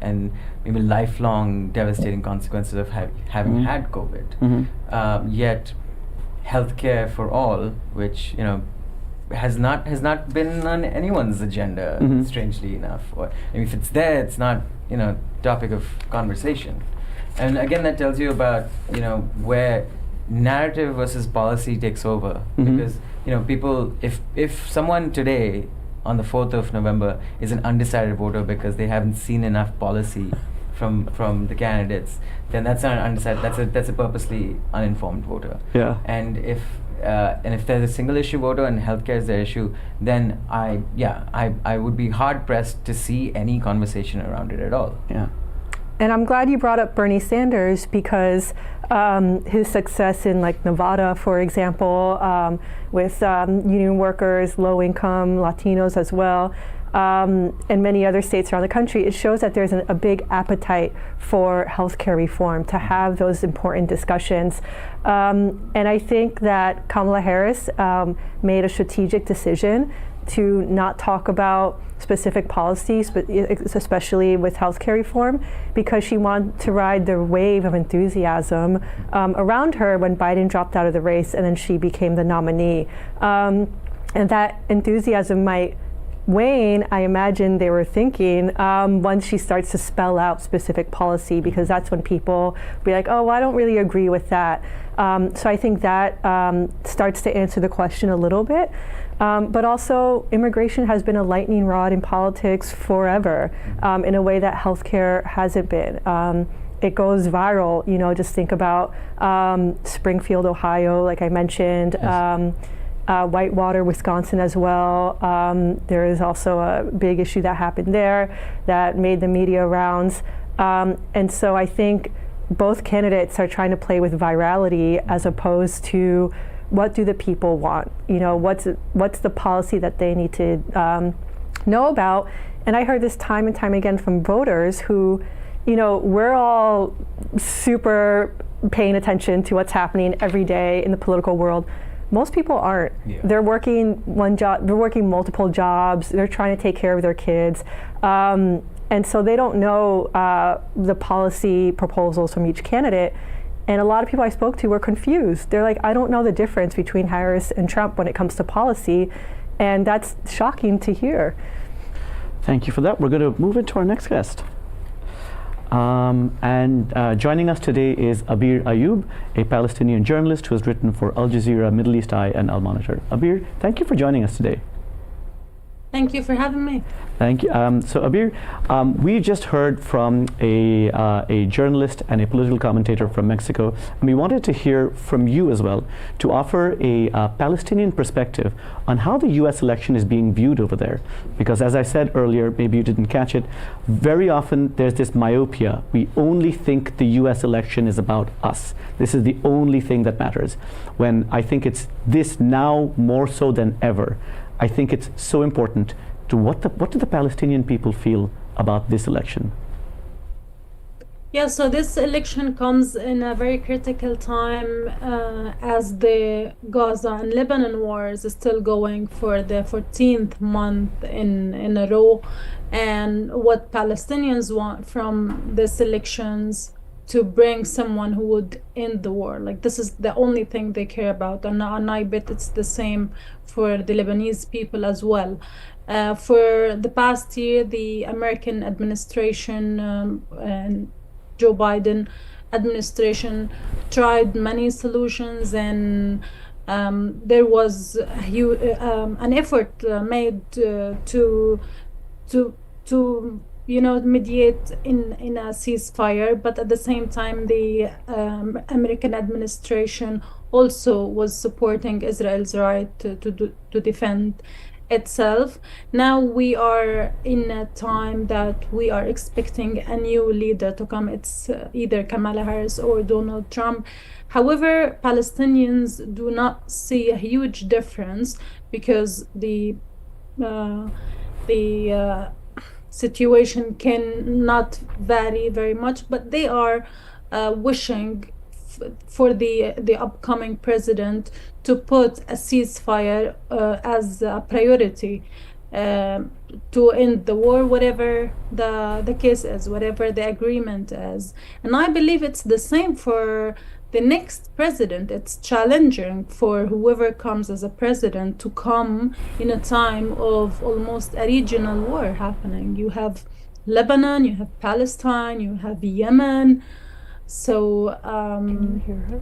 and maybe lifelong devastating consequences of having had COVID. Yet, healthcare for all, which has not been on anyone's agenda, strangely enough. Or if it's there, it's not topic of conversation. And again, that tells you about where narrative versus policy takes over, because people, if someone today on the 4th of November is an undecided voter because they haven't seen enough policy from the candidates, then that's not an undecided, that's a purposely uninformed voter. Yeah. And if there's a single issue voter and healthcare is their issue, then I would be hard pressed to see any conversation around it at all. Yeah. And I'm glad you brought up Bernie Sanders, because his success in like Nevada, for example, with union workers, low income, Latinos as well, and many other states around the country, it shows that there's a big appetite for healthcare reform, to have those important discussions. And I think that Kamala Harris made a strategic decision to not talk about specific policies, but especially with healthcare reform, because she wanted to ride the wave of enthusiasm around her when Biden dropped out of the race and then she became the nominee. And that enthusiasm might wane, I imagine they were thinking, once she starts to spell out specific policy, because that's when people be like, oh, well, I don't really agree with that. So I think that starts to answer the question a little bit. But also, immigration has been a lightning rod in politics forever, in a way that healthcare hasn't been. It goes viral, just think about Springfield, Ohio, like I mentioned, Yes. Whitewater, Wisconsin as well. There is also a big issue that happened there that made the media rounds. And so I think both candidates are trying to play with virality as opposed to what do the people want? What's the policy that they need to know about? And I heard this time and time again from voters who, we're all super paying attention to what's happening every day in the political world. Most people aren't. Yeah. They're working one job, they're working multiple jobs, they're trying to take care of their kids. And so they don't know the policy proposals from each candidate. And a lot of people I spoke to were confused. They're like, I don't know the difference between Harris and Trump when it comes to policy. And that's shocking to hear. Thank you for that. We're going to move into our next guest. Joining us today is Abir Ayoub, a Palestinian journalist who has written for Al Jazeera, Middle East Eye, and Al Monitor. Abir, thank you for joining us today. Thank you for having me. Thank you. So Abir, we just heard from a journalist and a political commentator from Mexico, and we wanted to hear from you as well to offer a Palestinian perspective on how the U.S. election is being viewed over there. Because as I said earlier, maybe you didn't catch it, very often there's this myopia. We only think the U.S. election is about us. This is the only thing that matters. When I think it's this now more so than ever. I think it's so important to what do the Palestinian people feel about this election? Yeah, so this election comes in a very critical time as the Gaza and Lebanon wars is still going for the 14th month in a row. And what Palestinians want from these elections to bring someone who would end the war. Like, this is the only thing they care about. And I bet it's the same for the Lebanese people as well. For the past year, the American administration and Joe Biden administration tried many solutions, and there was an effort made to mediate in a ceasefire, but at the same time the American administration also was supporting Israel's right to defend itself. Now we are in a time that we are expecting a new leader to come. It's either Kamala Harris or Donald Trump. However, Palestinians do not see a huge difference because the situation cannot vary very much, but they are wishing for the upcoming president to put a ceasefire as a priority to end the war, whatever the case is, whatever the agreement is. And I believe it's the same for the next president. It's challenging for whoever comes as a president to come in a time of almost a regional war happening. You have Lebanon, you have Palestine, you have Yemen. So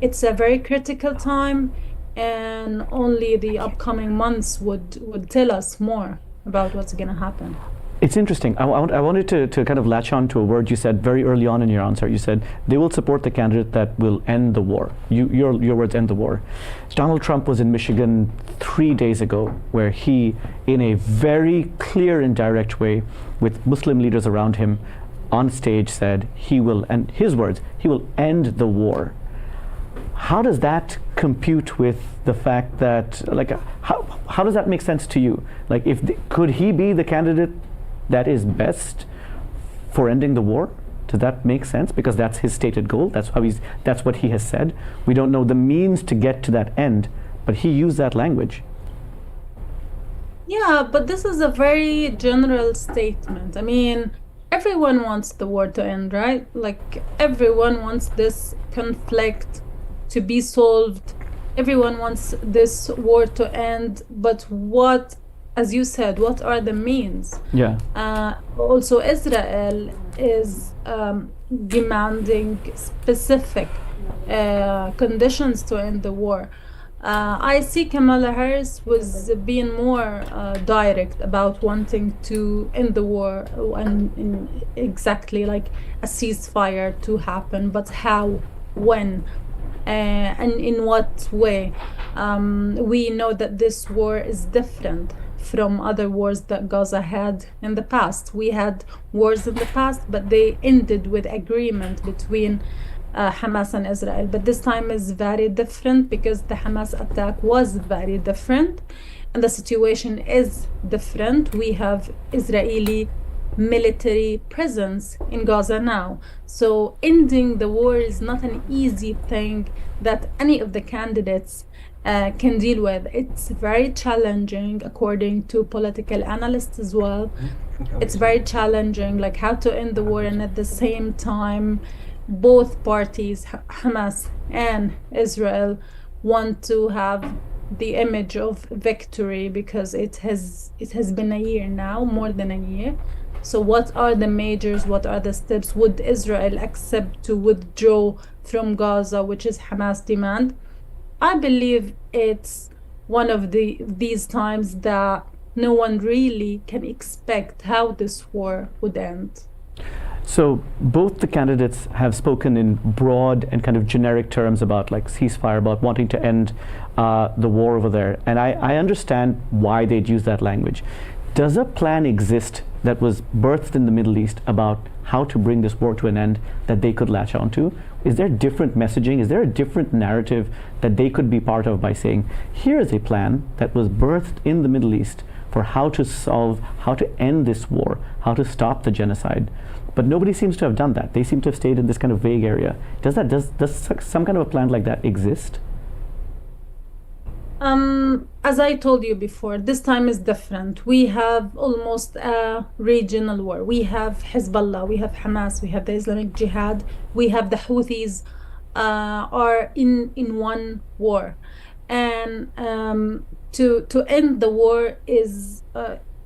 it's a very critical time, and only the upcoming months would tell us more about what's going to happen. It's interesting. I wanted to kind of latch on to a word you said very early on in your answer. You said they will support the candidate that will end the war. Your words, end the war. Donald Trump was in Michigan 3 days ago, where he, in a very clear and direct way, with Muslim leaders around him, on stage said he will, and his words, he will end the war. How does that compute with the fact that, like, how does that make sense to you? Like, could he be the candidate that is best for ending the war? Does that make sense? Because that's his stated goal. That's what he has said. We don't know the means to get to that end, but he used that language. Yeah, but this is a very general statement. I mean, everyone wants the war to end, right? Like, everyone wants this conflict to be solved. Everyone wants this war to end. But what, as you said, what are the means? Yeah. Also, Israel is demanding specific conditions to end the war. I see Kamala Harris was being more direct about wanting to end the war and exactly like a ceasefire to happen, but how, when, and in what way. We know that this war is different from other wars that Gaza had in the past. We had wars in the past, but they ended with agreement between Hamas and Israel. But this time is very different because the Hamas attack was very different and the situation is different. We have Israeli military presence in Gaza now. So ending the war is not an easy thing that any of the candidates can deal with. It's very challenging, according to political analysts as well. It's very challenging, like how to end the war and at the same time both parties, Hamas and Israel, want to have the image of victory, because it has been a year now, more than a year. So what are the measures, what are the steps? Would Israel accept to withdraw from Gaza, which is Hamas' demand? I believe it's one of these times that no one really can expect how this war would end. So both the candidates have spoken in broad and kind of generic terms about like ceasefire, about wanting to end the war over there. And I understand why they'd use that language. Does a plan exist that was birthed in the Middle East about how to bring this war to an end that they could latch onto? Is there different messaging? Is there a different narrative that they could be part of by saying, here is a plan that was birthed in the Middle East for how to solve, how to end this war, how to stop the genocide? But nobody seems to have done that. They seem to have stayed in this kind of vague area. Does some kind of a plan like that exist? As I told you before, this time is different. We have almost a regional war. We have Hezbollah, we have Hamas, we have the Islamic Jihad, we have the Houthis are in one war. And to end the war is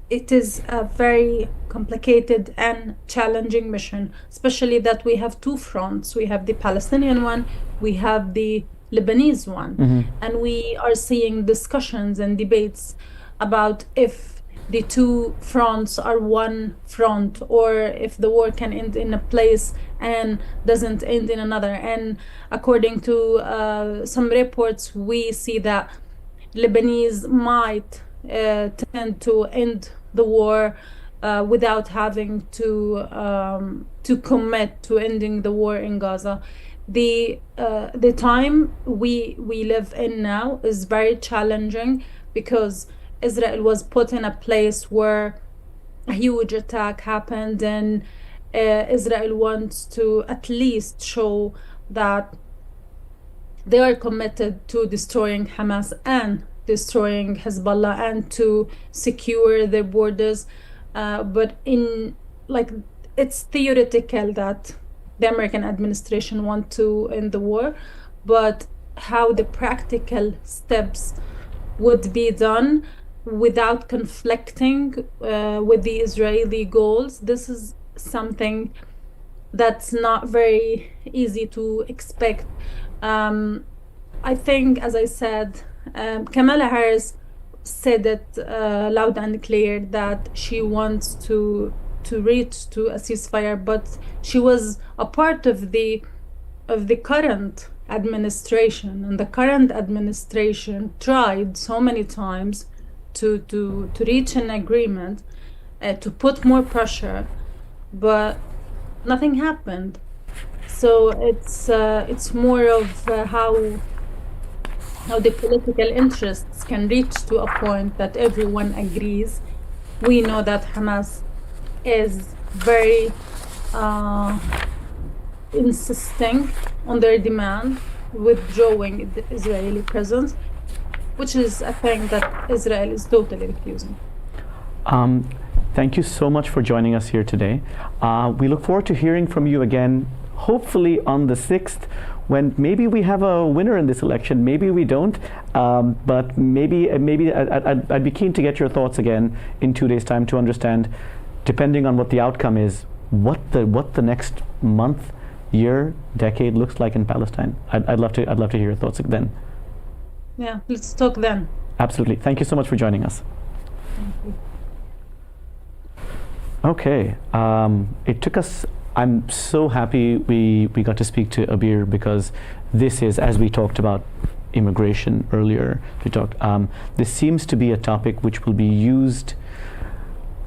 it is a very complicated and challenging mission, especially that we have two fronts. We have the Palestinian one, we have the Lebanese one, and we are seeing discussions and debates about if the two fronts are one front or if the war can end in a place and doesn't end in another. And according to some reports, we see that Lebanese might tend to end the war without having to commit to ending the war in Gaza. The time we live in now is very challenging because Israel was put in a place where a huge attack happened, and Israel wants to at least show that they are committed to destroying Hamas and destroying Hezbollah and to secure their borders. But it's theoretical that the American administration want to end the war, but how the practical steps would be done without conflicting with the Israeli goals, this is something that's not very easy to expect. I think, as I said, Kamala Harris said it loud and clear that she wants to reach to a ceasefire, but she was a part of the current administration, and the current administration tried so many times to reach an agreement, to put more pressure, but nothing happened. So it's more of how the political interests can reach to a point that everyone agrees. We know that Hamas is very insisting on their demand, withdrawing the Israeli presence, which is a thing that Israel is totally refusing. Thank you so much for joining us here today. We look forward to hearing from you again, hopefully on the 6th, when maybe we have a winner in this election, maybe we don't, but maybe I'd be keen to get your thoughts again in 2 days' time to understand, depending on what the outcome is, what the next month, year, decade looks like in Palestine. I'd love to hear your thoughts then. Yeah, let's talk then. Absolutely. Thank you so much for joining us. Thank you. Okay. It took us. I'm so happy we got to speak to Abir, because this is, as we talked about immigration earlier, this seems to be a topic which will be used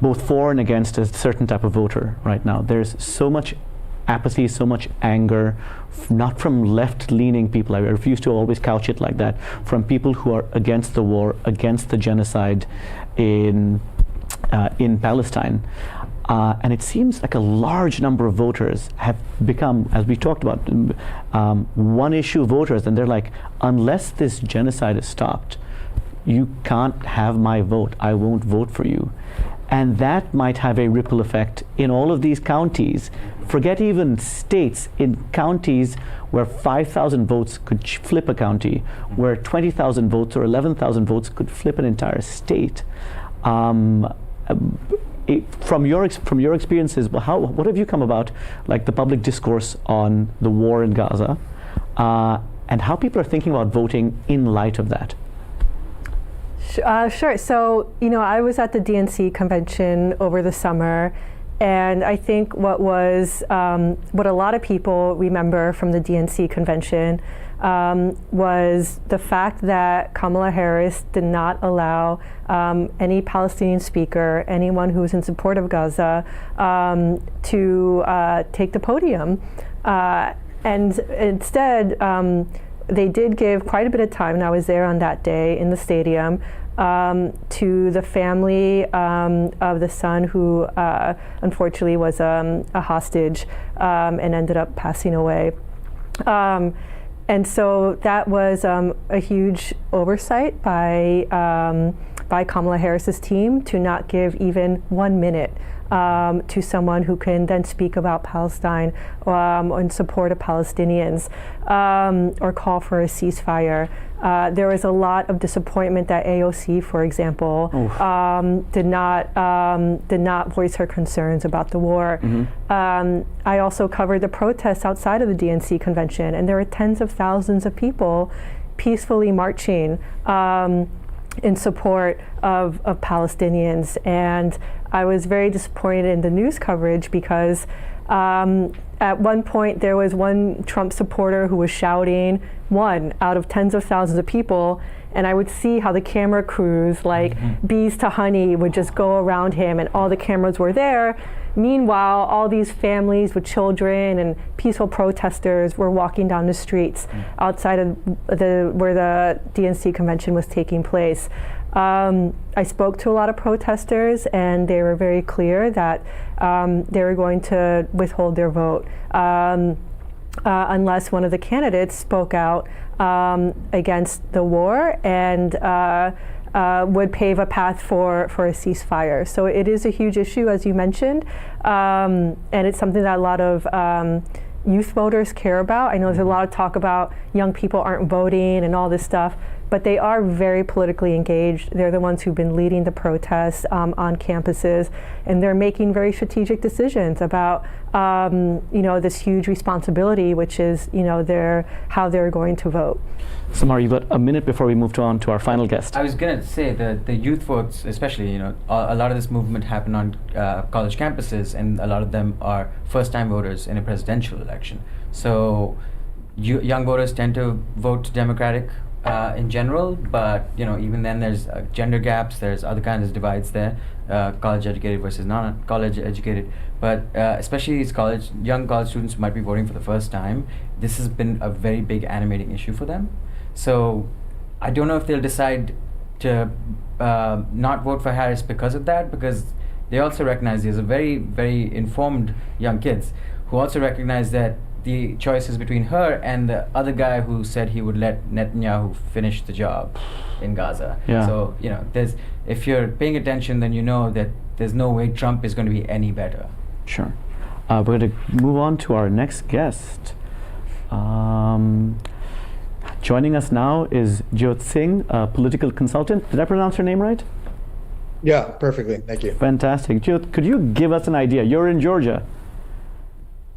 both for and against a certain type of voter right now. There's so much apathy, so much anger, not from left-leaning people. I refuse to always couch it like that. From people who are against the war, against the genocide in Palestine. And it seems like a large number of voters have become, as we talked about, one-issue voters, and they're like, unless this genocide is stopped, you can't have my vote. I won't vote for you. And that might have a ripple effect in all of these counties. Forget even states, in counties where 5,000 votes could flip a county, where 20,000 votes or 11,000 votes could flip an entire state. From your experiences, what have you come about, like the public discourse on the war in Gaza, and how people are thinking about voting in light of that? Sure. So, I was at the DNC convention over the summer, and I think what a lot of people remember from the DNC convention was the fact that Kamala Harris did not allow any Palestinian speaker, anyone who was in support of Gaza, to take the podium. And instead, they did give quite a bit of time, and I was there on that day in the stadium, to the family of the son who unfortunately was a hostage and ended up passing away. And so that was a huge oversight by Kamala Harris's team to not give even 1 minute to someone who can then speak about Palestine in support of Palestinians or call for a ceasefire. There was a lot of disappointment that AOC, for example, did not voice her concerns about the war. I also covered the protests outside of the DNC convention, and there were tens of thousands of people peacefully marching in support of Palestinians. And I was very disappointed in the news coverage because at one point there was one Trump supporter who was shouting, one out of tens of thousands of people, and I would see how the camera crews, like bees to honey, would just go around him, and all the cameras were there. Meanwhile, all these families with children and peaceful protesters were walking down the streets outside of where the DNC convention was taking place. I spoke to a lot of protesters, and they were very clear that they were going to withhold their vote unless one of the candidates spoke out against the war and would pave a path for a ceasefire. So it is a huge issue, as you mentioned, and it's something that a lot of youth voters care about. I know there's a lot of talk about young people aren't voting and all this stuff, but they are very politically engaged. They're the ones who've been leading the protests on campuses, and they're making very strategic decisions about this huge responsibility, which is how they're going to vote. Samar, you've got a minute before we move on to our final guest. I was going to say that the youth votes, especially, a lot of this movement happened on college campuses, and a lot of them are first-time voters in a presidential election. So young voters tend to vote Democratic in general, but even then there's gender gaps, there's other kinds of divides there, college educated versus non-college educated. But especially these young college students who might be voting for the first time, this has been a very big animating issue for them. So I don't know if they'll decide to not vote for Harris because of that, because they also recognize these are very, very informed young kids who also recognize that the choice is between her and the other guy who said he would let Netanyahu finish the job in Gaza. Yeah. So, if you're paying attention, then you know that there's no way Trump is going to be any better. Sure. We're going to move on to our next guest. Joining us now is Jyot Singh, a political consultant. Did I pronounce her name right? Yeah, perfectly. Thank you. Fantastic. Jyot, could you give us an idea? You're in Georgia.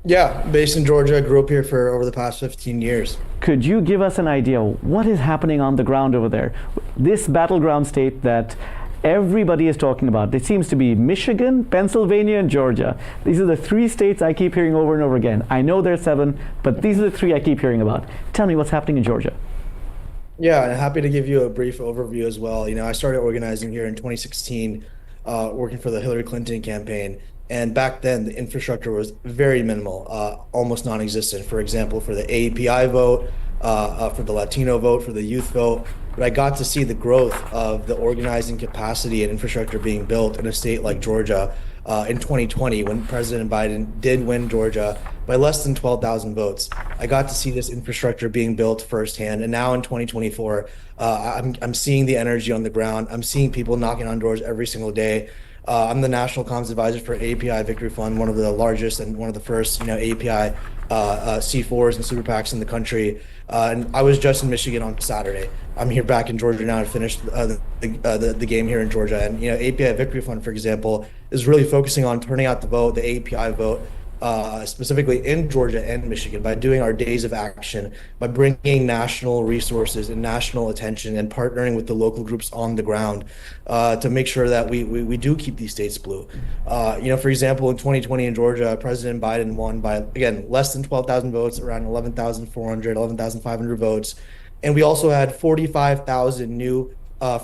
Yeah, based in Georgia. Grew up here for over the past 15 years. Could you give us an idea what is happening on the ground over there? This battleground state that everybody is talking about. It seems to be Michigan, Pennsylvania, and Georgia. These are the three states I keep hearing over and over again. I know there's 7, but these are the 3 I keep hearing about. Tell me what's happening in Georgia. Yeah, and happy to give you a brief overview as well. I started organizing here in 2016, working for the Hillary Clinton campaign. And back then, the infrastructure was very minimal, almost non-existent. For example, for the AAPI vote, for the Latino vote, for the youth vote. But I got to see the growth of the organizing capacity and infrastructure being built in a state like Georgia in 2020, when President Biden did win Georgia by less than 12,000 votes. I got to see this infrastructure being built firsthand. And now in 2024, I'm seeing the energy on the ground. I'm seeing people knocking on doors every single day. I'm the national comms advisor for API Victory Fund, one of the largest and one of the first, API C4s and super PACs in the country. And I was just in Michigan on Saturday. I'm here back in Georgia now to finish the game here in Georgia. And API Victory Fund, for example, is really focusing on turning out the vote, the API vote, specifically in Georgia and Michigan, by doing our days of action, by bringing national resources and national attention and partnering with the local groups on the ground to make sure that we do keep these states blue. For example, in 2020 in Georgia, President Biden won by, again, less than 12,000 votes, around 11,400, 11,500 votes. And we also had 45,000 new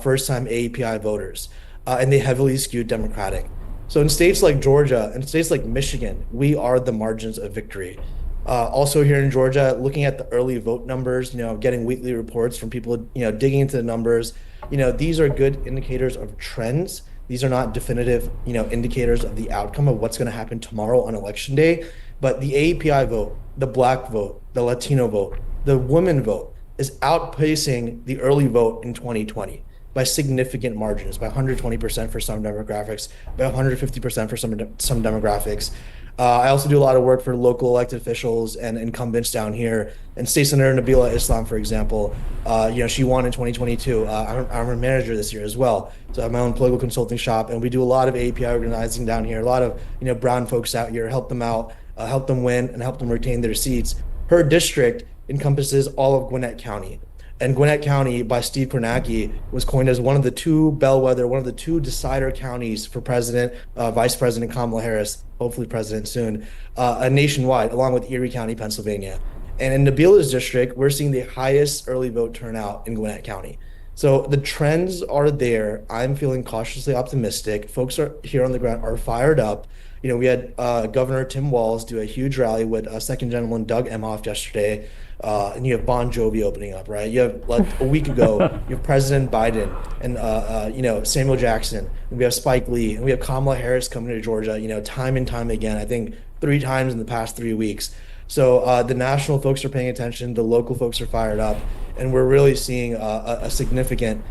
first-time API voters, and they heavily skewed Democratic. So in states like Georgia and states like Michigan, we are the margins of victory. Also here in Georgia, looking at the early vote numbers, getting weekly reports from people, digging into the numbers, these are good indicators of trends. These are not definitive, indicators of the outcome of what's going to happen tomorrow on election day. But the API vote, the Black vote, the Latino vote, the women vote is outpacing the early vote in 2020. By significant margins, by 120% for some demographics, by 150% for some demographics. I also do a lot of work for local elected officials and incumbents down here. And State Senator Nabila Islam, for example, she won in 2022. I'm her manager this year as well. So I have my own political consulting shop, and we do a lot of API organizing down here. A lot of brown folks out here, help them out, help them win, and help them retain their seats. Her district encompasses all of Gwinnett County. And Gwinnett County, by Steve Kornacki, was coined as one of the two bellwether, one of the two decider counties for President, Vice President Kamala Harris, hopefully President soon, nationwide, along with Erie County, Pennsylvania. And in Nabila's district, we're seeing the highest early vote turnout in Gwinnett County. So the trends are there. I'm feeling cautiously optimistic. Folks are here on the ground are fired up. We had Governor Tim Walz do a huge rally with Second Gentleman Doug Emhoff yesterday. And you have Bon Jovi opening up, right? You have, like, a week ago, you have President Biden and, Samuel Jackson. And we have Spike Lee. And we have Kamala Harris coming to Georgia, time and time again, I think 3 times in the past 3 weeks. So the national folks are paying attention. The local folks are fired up. And we're really seeing a significant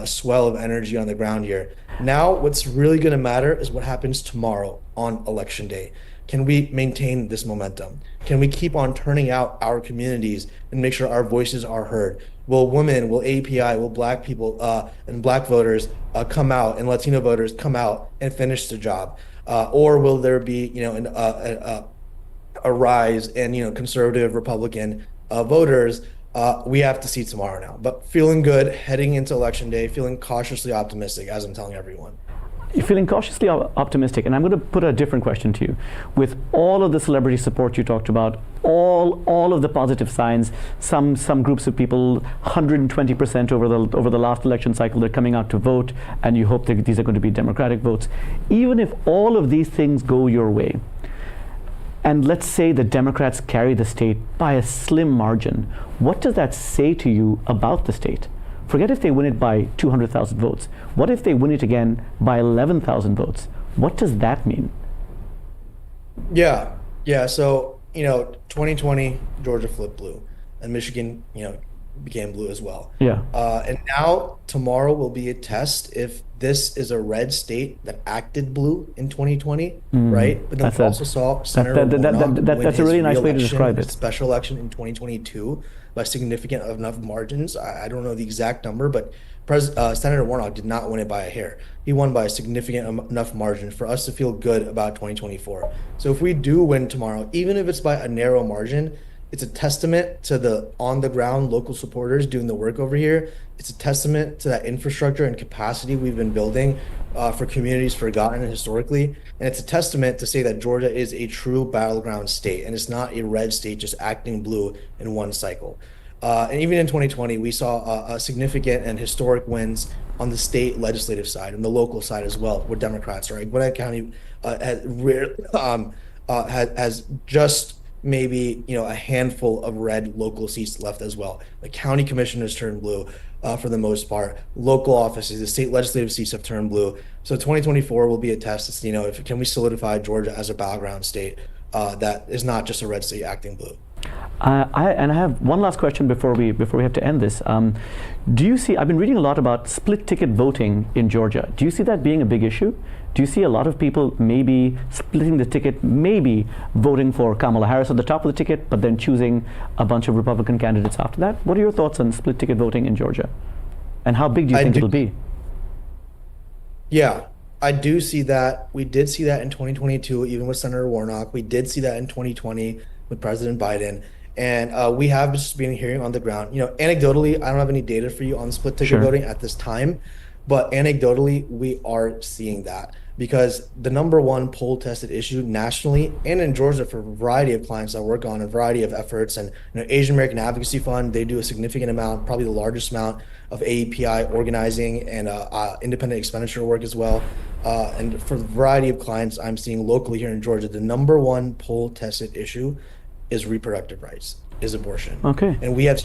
swell of energy on the ground here. Now, what's really going to matter is what happens tomorrow on Election Day. Can we maintain this momentum? Can we keep on turning out our communities and make sure our voices are heard? Will women, will API, will Black people and Black voters come out, and Latino voters come out and finish the job? Or will there be, a rise in, conservative Republican voters? We have to see tomorrow now. But feeling good heading into Election Day, feeling cautiously optimistic, as I'm telling everyone. You're feeling cautiously optimistic, and I'm going to put a different question to you. With all of the celebrity support you talked about, all of the positive signs, some groups of people, 120% over the last election cycle, they're coming out to vote, and you hope that these are going to be Democratic votes. Even if all of these things go your way, and let's say the Democrats carry the state by a slim margin, what does that say to you about the state? Forget if they win it by 200,000 votes. What if they win it again by 11,000 votes? What does that mean? Yeah. So, 2020, Georgia flipped blue, and Michigan, became blue as well. Yeah. And now tomorrow will be a test if this is a red state that acted blue in 2020, right? But then we also saw Senator Warnock that's a really nice way to describe it. Special election in 2022 by significant enough margins. I don't know the exact number, but Senator Warnock did not win it by a hair. He won by a significant enough margin for us to feel good about 2024. So if we do win tomorrow, even if it's by a narrow margin, it's a testament to the on-the-ground local supporters doing the work over here. It's a testament to that infrastructure and capacity we've been building for communities forgotten historically. And it's a testament to say that Georgia is a true battleground state, and it's not a red state just acting blue in one cycle. And even in 2020, we saw a significant and historic wins on the state legislative side and the local side as well, with Democrats, right? Gwinnett County has just maybe a handful of red local seats left as well. The county commissioners turned blue for the most part. Local offices, the state legislative seats have turned blue. So 2024 will be a test to see, can we solidify Georgia as a battleground state that is not just a red state acting blue. I have one last question before we have to end this. Do you see? I've been reading a lot about split ticket voting in Georgia. Do you see that being a big issue? Do you see a lot of people maybe splitting the ticket, maybe voting for Kamala Harris at the top of the ticket, but then choosing a bunch of Republican candidates after that? What are your thoughts on split ticket voting in Georgia? And how big do you think it'll be? Yeah, I do see that. We did see that in 2022, even with Senator Warnock. We did see that in 2020 with President Biden. And we have just been hearing on the ground, anecdotally, I don't have any data for you on split ticket voting at this time, but anecdotally, we are seeing that because the number one poll tested issue nationally and in Georgia for a variety of clients I work on, a variety of efforts, and Asian American Advocacy Fund, they do a significant amount, probably the largest amount of AEPI organizing and independent expenditure work as well. And for a variety of clients I'm seeing locally here in Georgia, the number one poll tested issue is reproductive rights, is abortion. Okay. And we've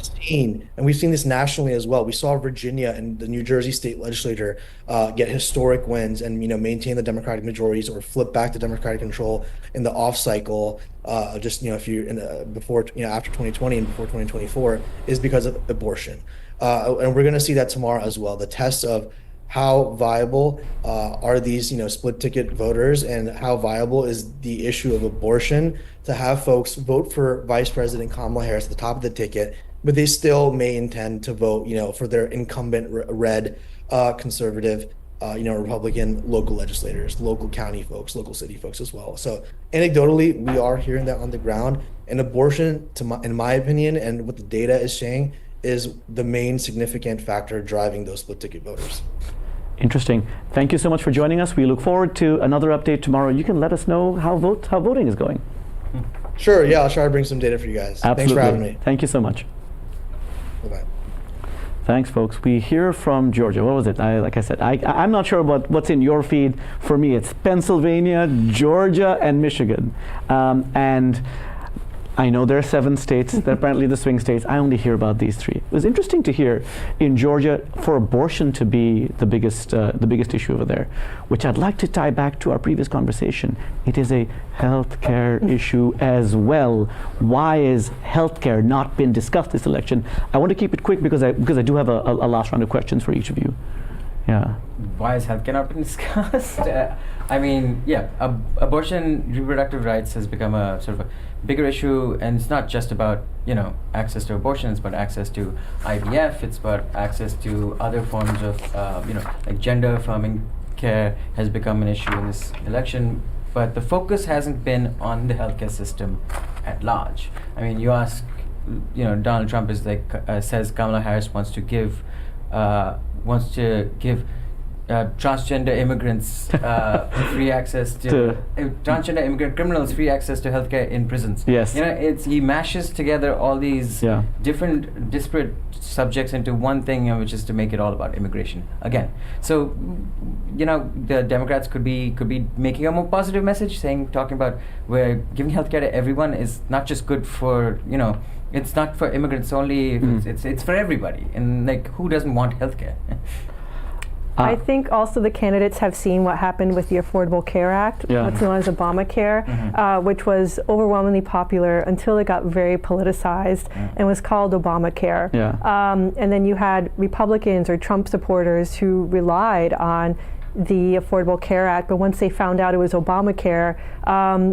seen this nationally as well. We saw Virginia and the New Jersey state legislature get historic wins and maintain the Democratic majorities or flip back to Democratic control in the off cycle. If you're after 2020 and before 2024 is because of abortion. And we're going to see that tomorrow as well. The test of how viable are these split ticket voters, and how viable is the issue of abortion to have folks vote for Vice President Kamala Harris at the top of the ticket, but they still may intend to vote for their incumbent red conservative Republican local legislators, local county folks, local city folks as well. So anecdotally, we are hearing that on the ground, and abortion, in my opinion, and what the data is saying, is the main significant factor driving those split ticket voters. Interesting. Thank you so much for joining us. We look forward to another update tomorrow. You can let us know how voting is going. Sure. Yeah, I'll try to bring some data for you guys. Absolutely. Thanks for having me. Thank you so much. Bye-bye. Thanks, folks. We hear from Georgia. What was it? Like I said, I'm not sure about what's in your feed. For me, it's Pennsylvania, Georgia, and Michigan. And I know there are 7 states. They're apparently the swing states. I only hear about these 3. It was interesting to hear in Georgia for abortion to be the biggest issue over there, which I'd like to tie back to our previous conversation. It is a healthcare issue as well. Why is healthcare not been discussed this election? I want to keep it quick because I do have a last round of questions for each of you. Yeah. Why is healthcare not been discussed? Abortion, reproductive rights has become a sort of a bigger issue, and it's not just about access to abortion, it's about access to IVF, it's about access to other forms of like gender affirming care has become an issue in this election, but the focus hasn't been on the healthcare system at large. I mean, you ask, Donald Trump is like says Kamala Harris wants to give transgender immigrants free access to transgender immigrant criminals free access to healthcare in prisons. Yes. He mashes together all these different disparate subjects into one thing, which is to make it all about immigration again. So, the Democrats could be making a more positive message, talking about where giving healthcare to everyone is not just good for it's not for immigrants only. It's for everybody, and who doesn't want healthcare? I think also the candidates have seen what happened with the Affordable Care Act, what's known as Obamacare, which was overwhelmingly popular until it got very politicized and was called Obamacare. And then you had Republicans or Trump supporters who relied on the Affordable Care Act, but once they found out it was Obamacare,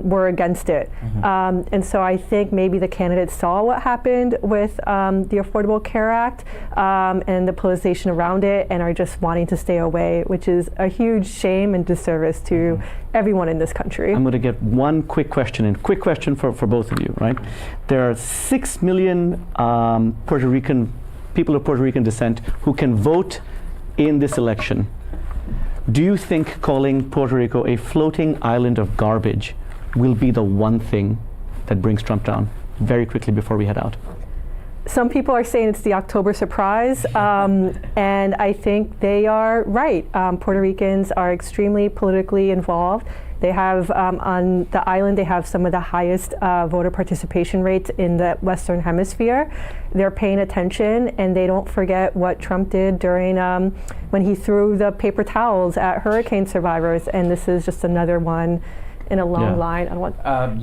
were against it. And so I think maybe the candidates saw what happened with the Affordable Care Act and the politicization around it, and are just wanting to stay away, which is a huge shame and disservice to everyone in this country. I'm going to get one quick question in. Quick question for both of you, right? There are 6 million Puerto Rican people of Puerto Rican descent who can vote in this election. Do you think calling Puerto Rico a floating island of garbage will be the one thing that brings Trump down? Very quickly before we head out. Some people are saying it's the October surprise, and I think they are right. Puerto Ricans are extremely politically involved. They have, on the island, they have some of the highest voter participation rates in the Western Hemisphere. They're paying attention, and they don't forget what Trump did during when he threw the paper towels at hurricane survivors, and this is just another one in a long line. I don't want.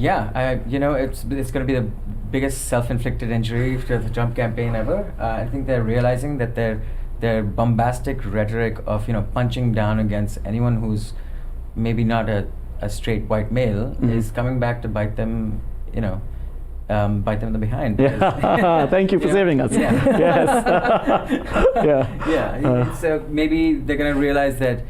It's going to be the biggest self-inflicted injury to the Trump campaign ever. I think they're realizing that their bombastic rhetoric of punching down against anyone who's maybe not a straight white male is coming back to bite them, bite them in the behind. Yeah. Thank you for saving us. Yeah. Yes. Yeah. So maybe they're going to realize that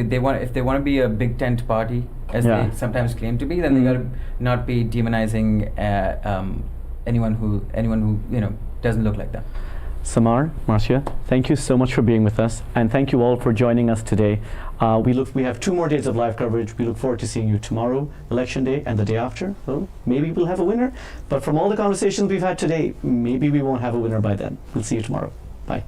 they want, if they want to be a big tent party, as they sometimes claim to be, then they got to not be demonizing anyone who doesn't look like them. Samar, Marcia, thank you so much for being with us, and thank you all for joining us today. We have 2 more days of live coverage. We look forward to seeing you tomorrow, Election Day, and the day after. Well, maybe we'll have a winner, but from all the conversations we've had today, maybe we won't have a winner by then. We'll see you tomorrow. Bye.